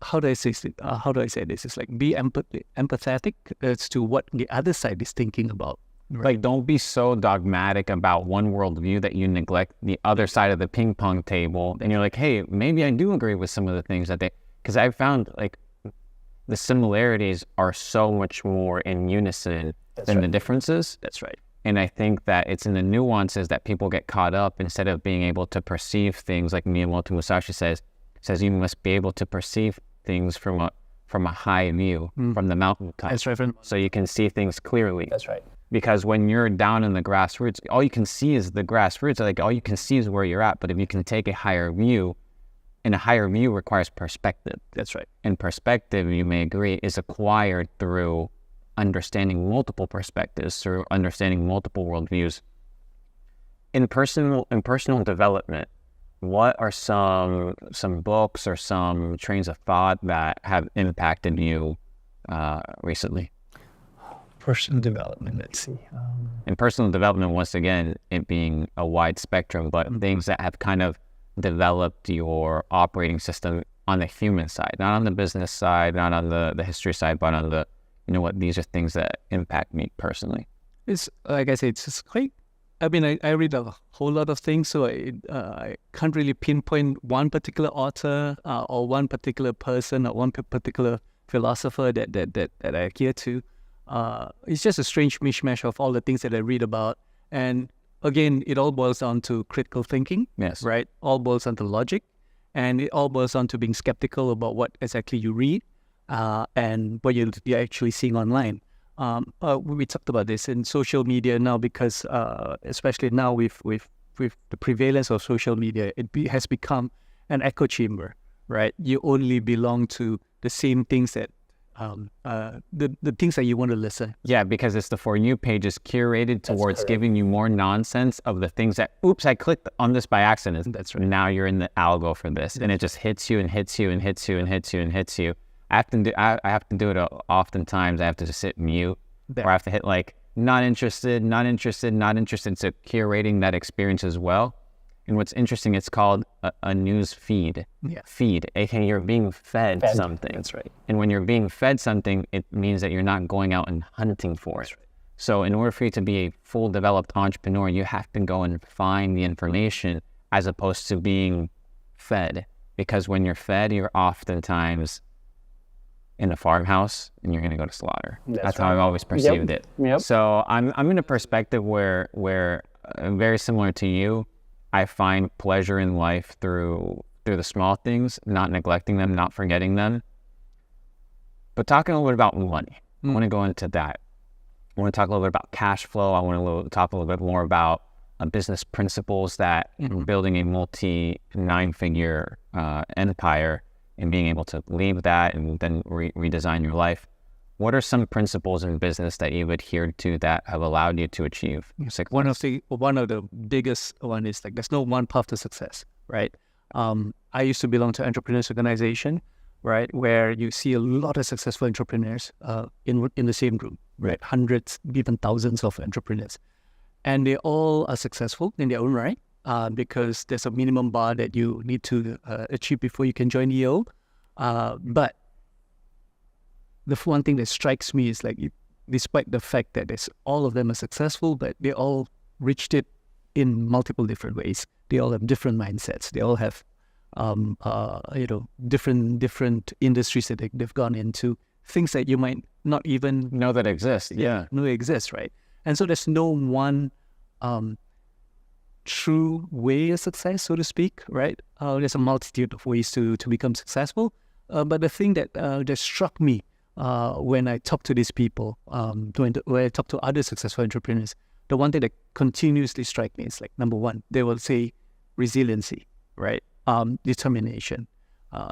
how do I say this? It's like be empathetic as to what the other side is thinking about. Right. Like, don't be so dogmatic about one worldview that you neglect the other side of the ping pong table. And you're like, hey, maybe I do agree with some of the things that because I found like the similarities are so much more in unison than the differences. That's right. And I think that it's in the nuances that people get caught up, instead of being able to perceive things, like Miyamoto Musashi says you must be able to perceive things from a high view, from the mountaintop. That's right. So you can see things clearly. That's right. Because when you're down in the grassroots, all you can see is the grassroots. Like, all you can see is where you're at. But if you can take a higher view, and a higher view requires perspective. That's right. And perspective, you may agree, is acquired through understanding multiple perspectives, through understanding multiple worldviews. In personal development, what are some books or some trains of thought that have impacted you recently? Personal development, let's see. In personal development, once again, it being a wide spectrum, but things that have kind of developed your operating system on the human side, not on the business side, not on the history side, but on the, you know what, these are things that impact me personally. It's, like I said, it's just quite, I mean, I read a whole lot of things, so I can't really pinpoint one particular author or one particular person or one particular philosopher that I adhere to. It's just a strange mishmash of all the things that I read about. And again, it all boils down to critical thinking, Yes. right? All boils down to logic, and it all boils down to being skeptical about what exactly you read and what you're actually seeing online. We talked about this in social media now because especially now with the prevalence of social media, it has become an echo chamber, right? You only belong to the same things that the things that you want to listen. Yeah, because it's the For You page is curated towards giving you more nonsense of the things that, oops, I clicked on this by accident. That's right. Now you're in the algo for this. And it just hits you and hits you and hits you and hits you and hits you. I have to do it oftentimes. I have to just hit mute or I have to hit like not interested, not interested, not interested. So curating that experience as well. And what's interesting, it's called a news feed. Yeah. Feed, aka you're being fed something. That's right. And when you're being fed something, it means that you're not going out and hunting for it. Right. So in order for you to be a full developed entrepreneur, you have to go and find the information as opposed to being fed. Because when you're fed, you're oftentimes in a farmhouse and you're going to go to slaughter. That's how I've always perceived it. Yep. So I'm in a perspective where very similar to you, I find pleasure in life through the small things, not neglecting them, not forgetting them. But talking a little bit about money, I want to go into that. I want to talk a little bit about cash flow. I want to talk a little bit more about business principles that building a multi-9-figure empire and being able to leave that and then redesign your life. What are some principles in business that you've adhered to that have allowed you to achieve success? One of the biggest one is like there's no one path to success, right? I used to belong to entrepreneurs organization, right, where you see a lot of successful entrepreneurs in the same room, right? Hundreds, even thousands of entrepreneurs, and they all are successful in their own right because there's a minimum bar that you need to achieve before you can join EO. But the one thing that strikes me is like, despite the fact that all of them are successful, but they all reached it in multiple different ways. They all have different mindsets. They all have, different industries that they've gone into, things that you might not even know that exist. Yeah. know exist, right? And so there's no one true way of success, so to speak, right? There's a multitude of ways to become successful. But the thing that struck me when I talk to these people, when I talk to other successful entrepreneurs, the one thing that continuously strikes me is like, number one, they will say resiliency, right? Determination.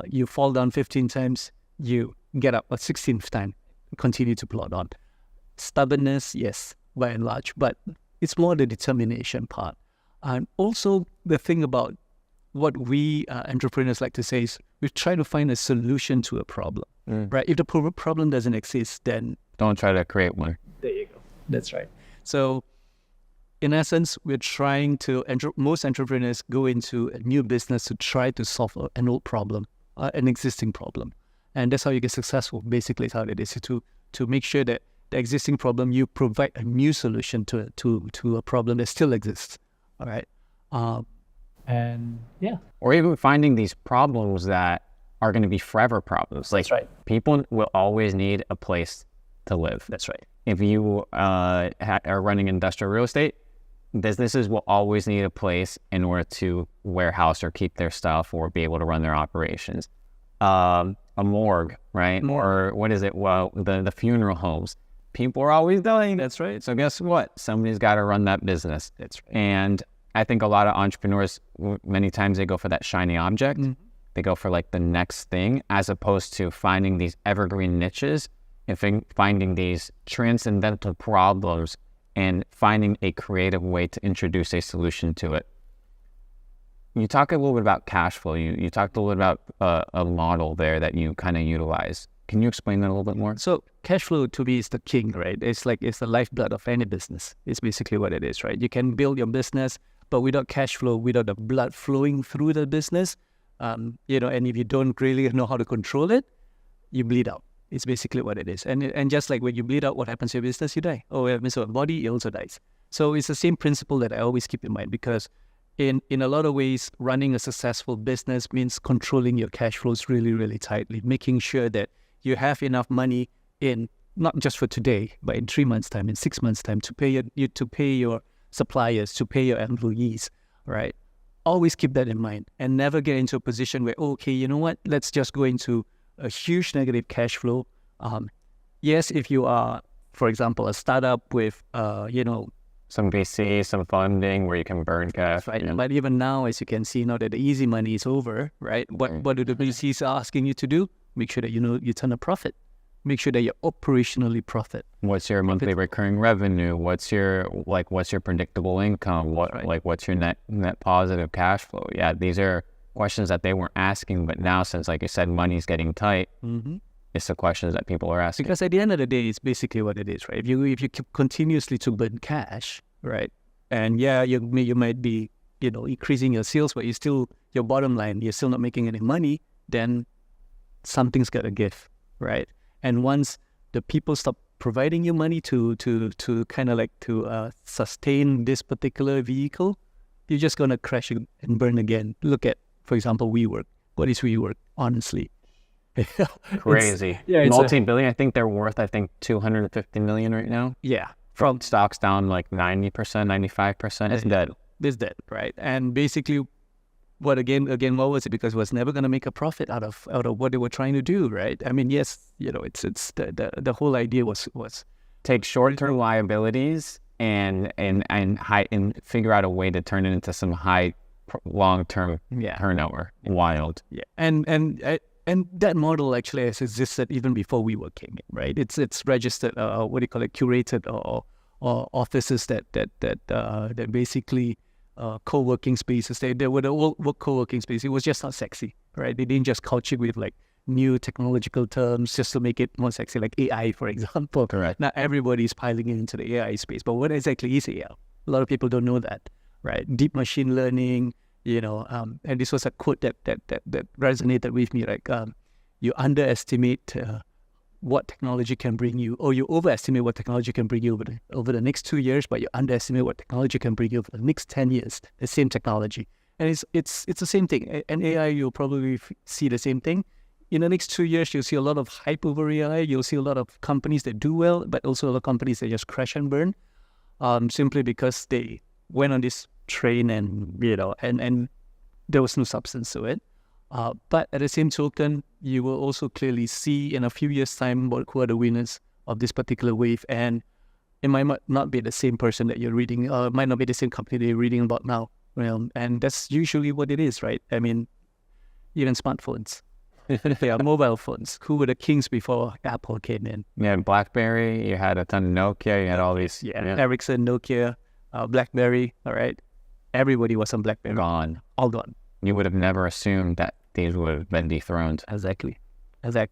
You fall down 15 times, you get up a 16th time, continue to plod on. Stubbornness, yes, by and large, but it's more the determination part. And also the thing about what we entrepreneurs like to say is we try to find a solution to a problem, right? If the problem doesn't exist, then don't try to create one. There you go. That's right. So in essence, we're trying to, most entrepreneurs go into a new business to try to solve an old problem, an existing problem. And that's how you get successful. Basically, is how it is to make sure that the existing problem, you provide a new solution to a problem that still exists. All right. And yeah. Or even finding these problems that are going to be forever problems. Like, That's right. People will always need a place to live. That's right. If you are running industrial real estate, businesses will always need a place in order to warehouse or keep their stuff or be able to run their operations. A morgue, right? Or what is it? Well, the funeral homes. People are always dying. That's right. So guess what? Somebody's got to run that business. That's right. And I think a lot of entrepreneurs, many times they go for that shiny object. They go for like the next thing, as opposed to finding these evergreen niches and finding these transcendental problems and finding a creative way to introduce a solution to it. You talk a little bit about cash flow. You talked a little bit about a model there that you kind of utilize. Can you explain that a little bit more? So cash flow to me is the king, right? It's the lifeblood of any business. It's basically what it is, right? You can build your business, but without cash flow, without the blood flowing through the business, and if you don't really know how to control it, you bleed out. It's basically what it is. And just like when you bleed out, what happens to your business? You die. Oh, it happens to your body, it also dies. So it's the same principle that I always keep in mind, because in a lot of ways, running a successful business means controlling your cash flows really, really tightly, making sure that you have enough money in not just for today, but in 3 months' time, in 6 months' time, to pay your suppliers, to pay your employees, right? Always keep that in mind and never get into a position where, okay, you know what, let's just go into a huge negative cash flow. Yes, if you are, for example, a startup with, some VC, some funding where you can burn cash. right. But even now, as you can see, now that the easy money is over, right? What do the VCs are asking you to do? Make sure that you turn a profit. Make sure that you're operationally profit. What's your monthly recurring revenue? What's your predictable income? What's your net positive cash flow? Yeah, these are questions that they weren't asking, but now since, like you said, money's getting tight, it's the questions that people are asking. Because at the end of the day, it's basically what it is, right? If you keep continuously to burn cash, right, and yeah, you might be increasing your sales, but your bottom line, you're still not making any money, then something's got to give, right? And once the people stop providing you money to kind of like to sustain this particular vehicle, you're just gonna crash and burn again. Look at, for example, WeWork. What is WeWork? Honestly. Crazy. It's multi-billion. I think they're worth, 250 million right now. Yeah. From stocks down like 90%, 95%. It's dead. It's dead, right? And basically, what was it? Because it was never going to make a profit out of what they were trying to do, right? I mean, yes, it's the whole idea was take short-term liabilities and figure out a way to turn it into some high long-term turnover. Wild. Yeah. And that model actually has existed even before WeWork came in, right? It's registered, curated or offices that basically co-working spaces. They were the old co-working space. It was just not sexy, right? They didn't just couch it with like new technological terms just to make it more sexy, like AI, for example. Correct. Now everybody's piling into the AI space, but what exactly is AI? A lot of people don't know that, right? Deep machine learning. And this was a quote that resonated with me. Like, you underestimate what technology can bring you, or you overestimate what technology can bring you over the next 2 years, but you underestimate what technology can bring you over the next 10 years. The same technology, and it's the same thing. And AI, you'll probably see the same thing. In the next 2 years, you'll see a lot of hype over AI. You'll see a lot of companies that do well, but also a lot of companies that just crash and burn, simply because they went on this train and there was no substance to it. But at the same token, you will also clearly see in a few years' time who are the winners of this particular wave. And it might not be the same person that you're reading, it might not be the same company that you're reading about now. And that's usually what it is, right? I mean, even smartphones. Mobile phones. Who were the kings before Apple came in? You had BlackBerry, you had a ton of Nokia, you had all these. Ericsson, Nokia, BlackBerry, all right? Everybody was on BlackBerry. Gone. All gone. You would have never assumed that these would have been dethroned. Exactly.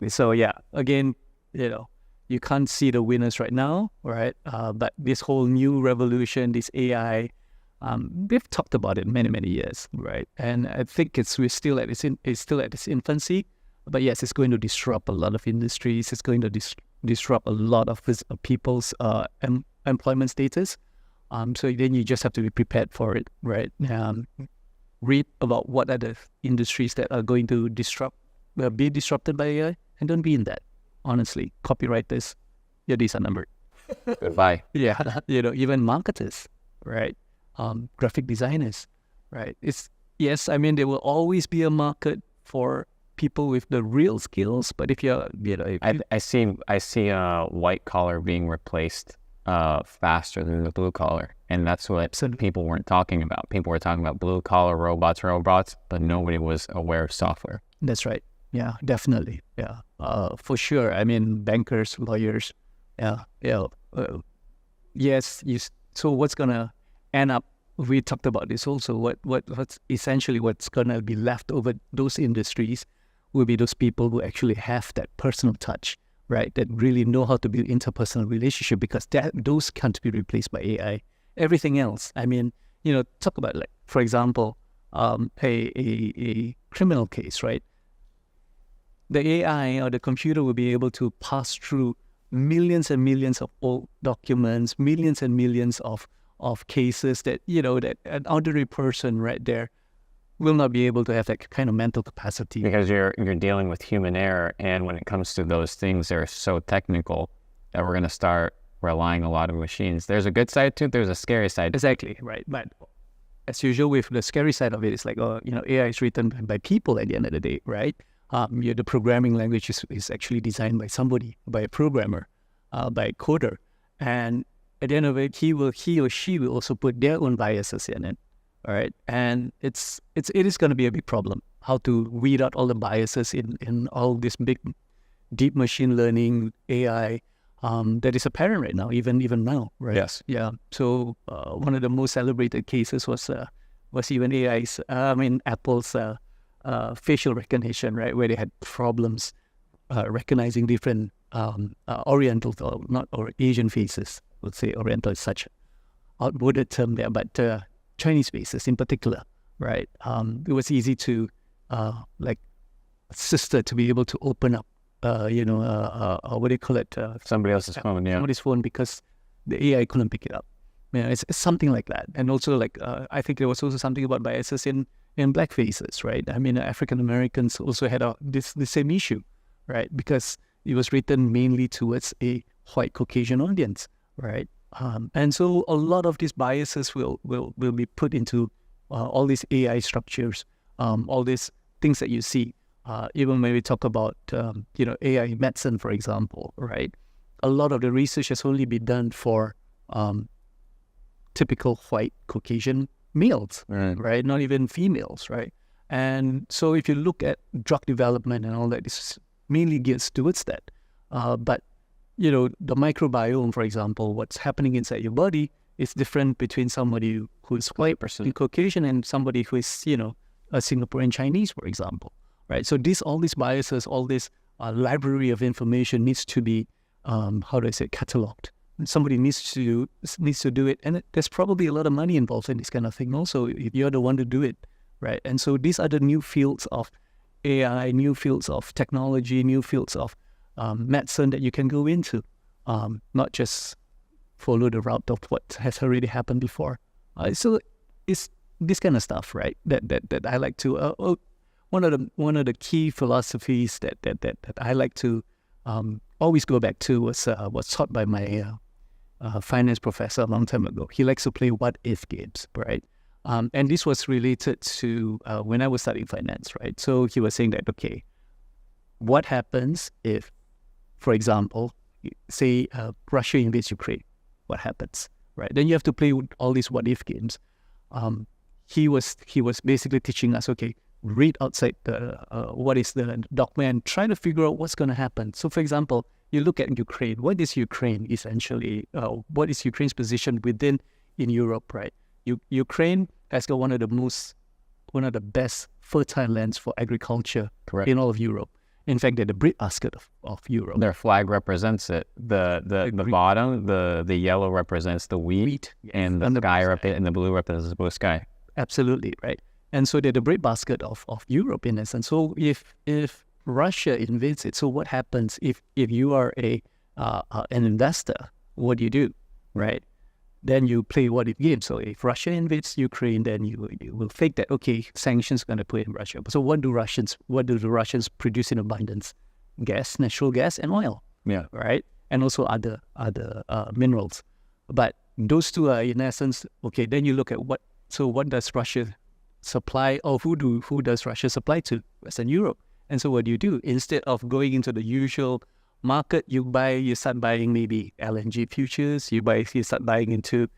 So yeah, again, you can't see the winners right now, right? But this whole new revolution, this AI, we've talked about it many years, right? And I think it's still at its infancy. But yes, it's going to disrupt a lot of industries. It's going to disrupt a lot of people's employment status. So then you just have to be prepared for it, right? Read about what are the industries that are going to be disrupted by AI, and don't be in that. Honestly, copywriters, your days are numbered. Goodbye. Yeah, even marketers, right? Graphic designers, right? There will always be a market for people with the real skills, but if you're, I see white collar being replaced faster than the blue collar, and that's what people weren't talking about. People were talking about blue collar robots, but nobody was aware of software. That's right. Yeah, definitely. Yeah, for sure. I mean, bankers, lawyers. Yes. So what's gonna end up? We talked about this also. What's essentially what's gonna be left over those industries will be those people who actually have that personal touch, right? That really know how to build interpersonal relationship, because those can't be replaced by AI. Everything else, talk about, like, for example, a criminal case, right? The AI or the computer will be able to pass through millions and millions of old documents, millions and millions of cases that, that an ordinary person right there will not be able to have that kind of mental capacity. Because you're dealing with human error, and when it comes to those things, they're so technical. that we're going to start relying a lot on machines. There's a good side to it. There's a scary side. Exactly, right. But as usual, with the scary side of it, it's like, AI is written by people at the end of the day, right? The programming language is actually designed by somebody, by a programmer, by a coder. And at the end of it, he or she will also put their own biases in it, all right? And it is going to be a big problem, how to weed out all the biases in all this big, deep machine learning, AI, that is apparent right now, even now, right? Yes. Yeah. So one of the most celebrated cases was even Apple's facial recognition, right, where they had problems recognizing different Oriental or Asian faces. Let's say Oriental is such an outwarded term there, but Chinese faces in particular, right? It was easy to like sister to be able to open up what do you call it? Somebody else's phone, yeah. Somebody's phone, because the AI couldn't pick it up. Yeah, it's something like that. And also, like, I think there was also something about biases in black faces, right? I mean, African Americans also had the same issue, right? Because it was written mainly towards a white Caucasian audience, right? And so a lot of these biases will be put into all these AI structures, all these things that you see. Even when we talk about, AI medicine, for example, right? A lot of the research has only been done for typical white Caucasian males, right? Not even females, right? And so if you look at drug development and all that, it's mainly geared towards that. But, the microbiome, for example, what's happening inside your body is different between somebody who is white and Caucasian and somebody who is, a Singaporean Chinese, for example. Right, so all these biases, all this library of information needs to be, cataloged. And somebody needs to do it, and there's probably a lot of money involved in this kind of thing. Also, if you're the one to do it, right? And so these are the new fields of AI, new fields of technology, new fields of medicine that you can go into, not just follow the route of what has already happened before. So it's this kind of stuff, right? That I like to. One of the key philosophies that I like to always go back to was taught by my finance professor a long time ago. He likes to play what if games, right? And this was related to when I was studying finance, right? So he was saying that, okay, what happens if, for example, say Russia invades Ukraine? What happens, right? Then you have to play with all these what if games. He was basically teaching us, okay, read outside what is the document and try to figure out what's going to happen. So, for example, you look at Ukraine. What is Ukraine essentially? What is Ukraine's position in Europe, right? Ukraine has got one of the best fertile lands for agriculture in all of Europe. In fact, they're the breadbasket of Europe. Their flag represents it. The bottom, the yellow represents the wheat, and the sky and the blue represents the blue sky. Absolutely, right. And so they're the breadbasket of Europe in essence. So if Russia invades it, so what happens if you are an investor? What do? Right? Then you play what if game. So if Russia invades Ukraine, then you will think that, okay, sanctions are going to put in Russia. So what do the Russians produce in abundance? Gas, natural gas, and oil. Yeah. Right? And also other minerals. But those two are in essence, okay, then you look at what does Russia supply, or who does Russia supply to? Western Europe. And so what do? Instead of going into the usual market, you start buying maybe LNG futures, you start buying into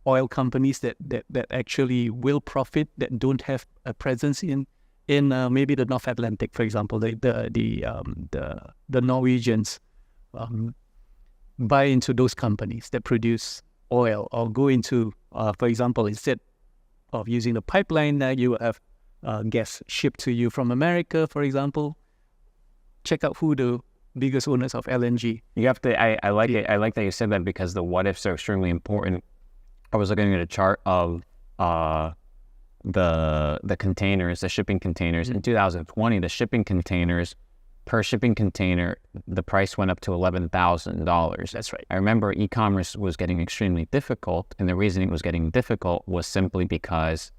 oil companies that actually will profit, that don't have a presence in maybe the North Atlantic, for example. The Norwegians buy into those companies that produce oil, or go into, for example, instead of using the pipeline, you have gas shipped to you from America, for example. Check out who the biggest owners of LNG. You have to. I like it. I like that you said that, because the what ifs are extremely important. I was looking at a chart of the containers, the shipping containers. In 2020, the shipping containers, per shipping container, the price went up to $11,000. That's right. I remember e-commerce was getting extremely difficult, and the reason it was getting difficult was simply because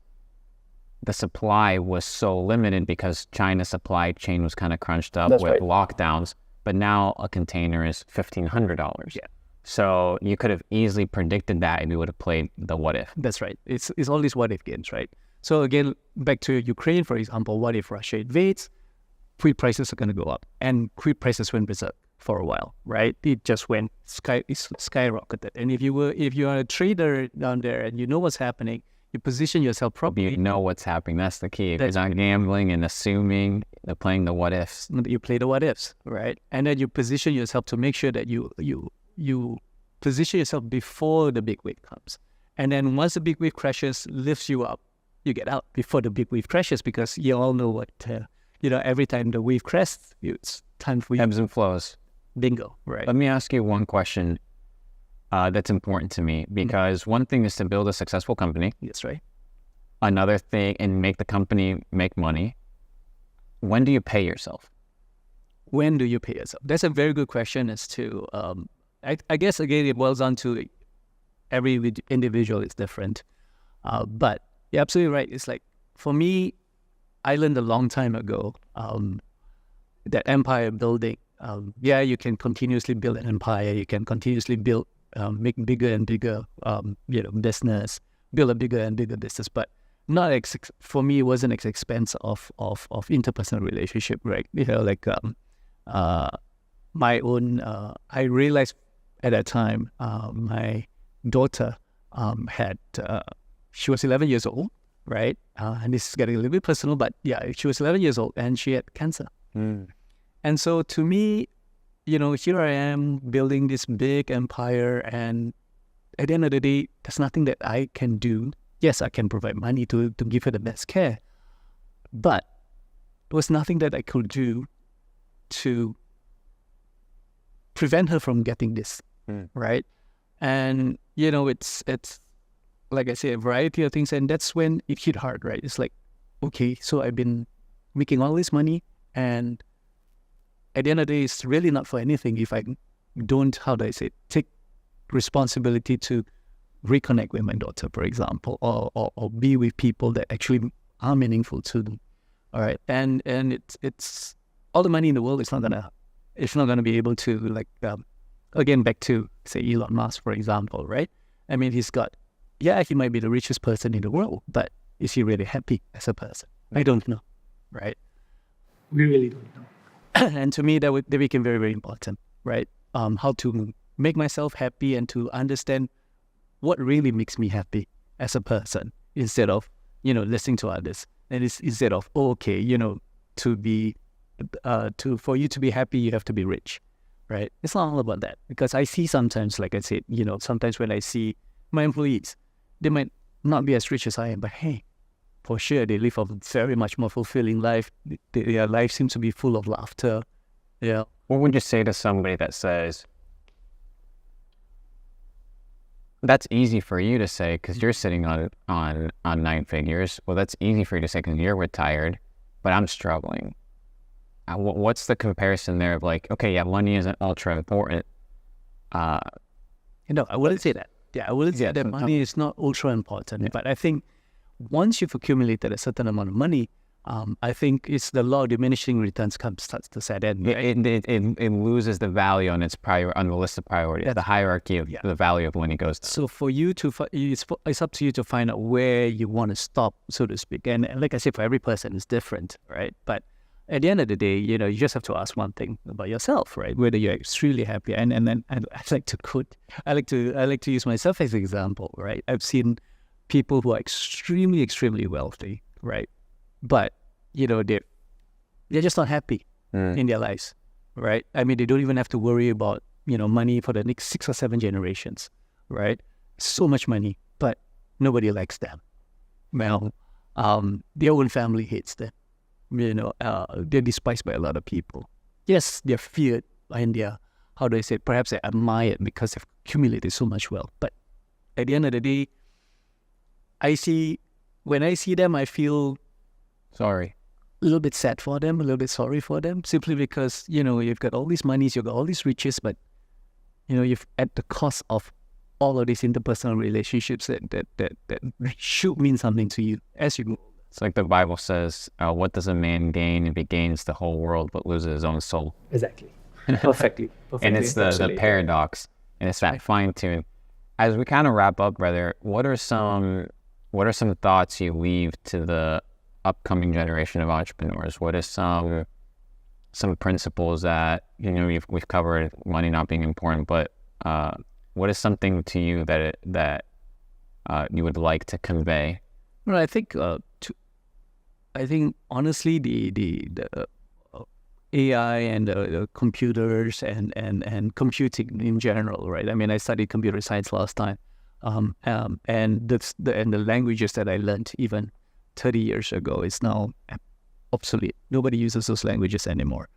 the supply was so limited, because China's supply chain was kind of crunched up with lockdowns. but now a container is $1,500. Yeah. So you could have easily predicted that if you would have played the what if. That's right. It's all these what if games, right? So again, back to Ukraine, for example, what if Russia invades? Wheat prices are going to go up, and wheat prices went berserk for a while, right? It just went skyrocketed. And if you are a trader down there and you know what's happening, you position yourself properly. You know what's happening. That's the key. If you're not gambling and assuming, they're playing the what ifs. You play the what ifs, right? And then you position yourself to make sure that you position yourself before the big wave comes. And then once the big wave crashes, lifts you up, you get out before the big wave crashes, because you all know what, every time the wave crests, it's time for you. Ebbs and flows. Bingo, right? Let me ask you one question that's important to me, because one thing is to build a successful company. That's right. Another thing, and make the company make money. When do you pay yourself? When do you pay yourself? That's a very good question as to, I guess, again, it boils down to every individual is different. But you're absolutely right. It's like, for me, I learned a long time ago that empire building, you can continuously build an empire. You can continuously build, make bigger and bigger, business, build a bigger and bigger business. But not for me, it wasn't at the expense of interpersonal relationship, right? My own. I realized at that time, my daughter she was 11 years old, right? And this is getting a little bit personal, but yeah, she was 11 years old and she had cancer. And so to me, here I am building this big empire, and at the end of the day, there's nothing that I can do. Yes, I can provide money to give her the best care, but there was nothing that I could do to prevent her from getting this, right? And, it's like I say, a variety of things, and that's when it hit hard, right? It's like, okay, so I've been making all this money, and at the end of the day, it's really not for anything if I don't, take responsibility to reconnect with my daughter, for example, or be with people that actually are meaningful to them. All right, and it's all the money in the world is not gonna be able to, again, back to say Elon Musk, for example, right? I mean, he might be the richest person in the world, but is he really happy as a person? I don't know, right? We really don't know. And to me, that became very, very important, right? How to make myself happy and to understand what really makes me happy as a person, instead of, listening to others. And instead of, for you to be happy, you have to be rich, right? It's not all about that, because I see sometimes, like I said, sometimes when I see my employees, they might not be as rich as I am, but hey, for sure, they live a very much more fulfilling life. Their life seems to be full of laughter. Yeah. What would you say to somebody that says, that's easy for you to say because you're sitting on 9 figures? Well, that's easy for you to say because you're retired, but I'm struggling. What's the comparison there of like, okay, yeah, money isn't ultra important. I wouldn't say that. Yeah, I wouldn't say that money is not ultra important. Yeah. But I think once you've accumulated a certain amount of money, I think it's the law of diminishing returns starts to set in. Right? It loses the value on on the list of priorities. The hierarchy of the value of money goes down. So for you it's up to you to find out where you want to stop, so to speak. And like I said, for every person it's different, right? But at the end of the day, you just have to ask one thing about yourself, right? Whether you're extremely happy. And then I like to quote. I like to use myself as an example, right? I've seen people who are extremely, extremely wealthy, right? But they're just not happy in their lives, right? I mean, they don't even have to worry about money for the next 6 or 7 generations, right? So much money, but nobody likes them. Well, their own family hates them. They're despised by a lot of people. Yes, they're feared and perhaps they're admired because they've accumulated so much wealth. But at the end of the day, when I see them, I feel sorry. A little bit sad for them, a little bit sorry for them, simply because, you've got all these monies, you've got all these riches, but, you've at the cost of all of these interpersonal relationships that should mean something to you as you grow. It's like the Bible says, what does a man gain if he gains the whole world but loses his own soul? Exactly. Perfectly. And it's the paradox, and it's that fine tune. As we kind of wrap up, brother, what are some thoughts you leave to the upcoming generation of entrepreneurs? What are some principles that, you know, we've covered, money not being important, but what is something to you that you would like to convey? Well, I think honestly the AI and the computers and computing in general, right? I mean, I studied computer science last time, and the languages that I learned even 30 years ago is now obsolete. Nobody uses those languages anymore.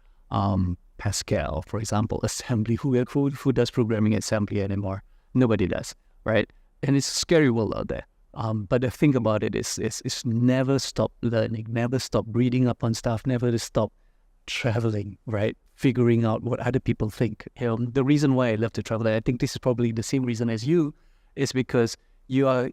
Pascal, for example, assembly. Who does programming assembly anymore? Nobody does, right? And it's a scary world out there. But the thing about it is never stop learning, never stop reading up on stuff, never to stop traveling, right? Figuring out what other people think. The reason why I love to travel, I think this is probably the same reason as you, is because you are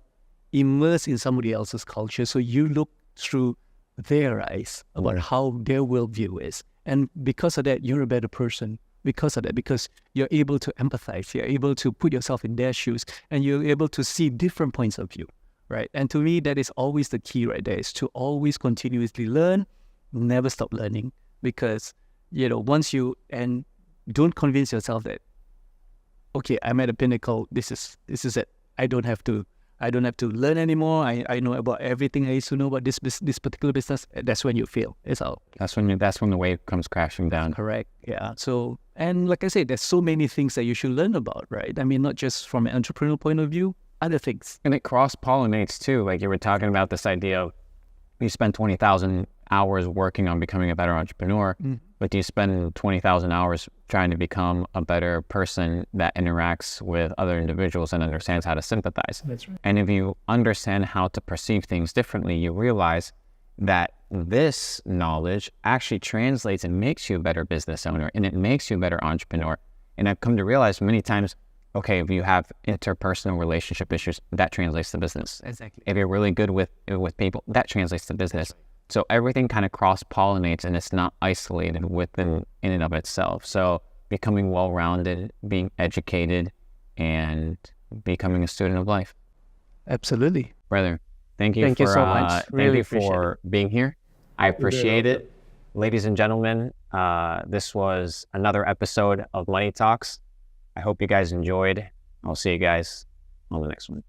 immersed in somebody else's culture. So you look through their eyes about how their worldview is. And because of that, you're a better person. Because of that, because you're able to empathize, you're able to put yourself in their shoes, and you're able to see different points of view, right? And to me, that is always the key right there, is to always continuously learn, never stop learning, because, you know, and don't convince yourself that, okay, I'm at a pinnacle, this is it. I don't have to learn anymore. I know about everything I used to know about this particular business. That's when you fail. It's all. That's when the wave comes crashing down. Correct. Yeah. So, and like I said, there's so many things that you should learn about, right? I mean, not just from an entrepreneurial point of view, other things. And it cross-pollinates too. Like you were talking about this idea of you spend 20,000 hours working on becoming a better entrepreneur, but do you spend 20,000 hours trying to become a better person that interacts with other individuals and understands how to sympathize? That's right. And if you understand how to perceive things differently, you realize that this knowledge actually translates and makes you a better business owner, and it makes you a better entrepreneur. And I've come to realize many times, okay, if you have interpersonal relationship issues, that translates to business. Exactly. If you're really good with people, that translates to business. So everything kind of cross-pollinates, and it's not isolated in and of itself. So becoming well-rounded, being educated, and becoming a student of life. Absolutely. Brother, thank you so much. Really thank you for being here. I appreciate it. Ladies and gentlemen, this was another episode of Money Talks. I hope you guys enjoyed. I'll see you guys on the next one.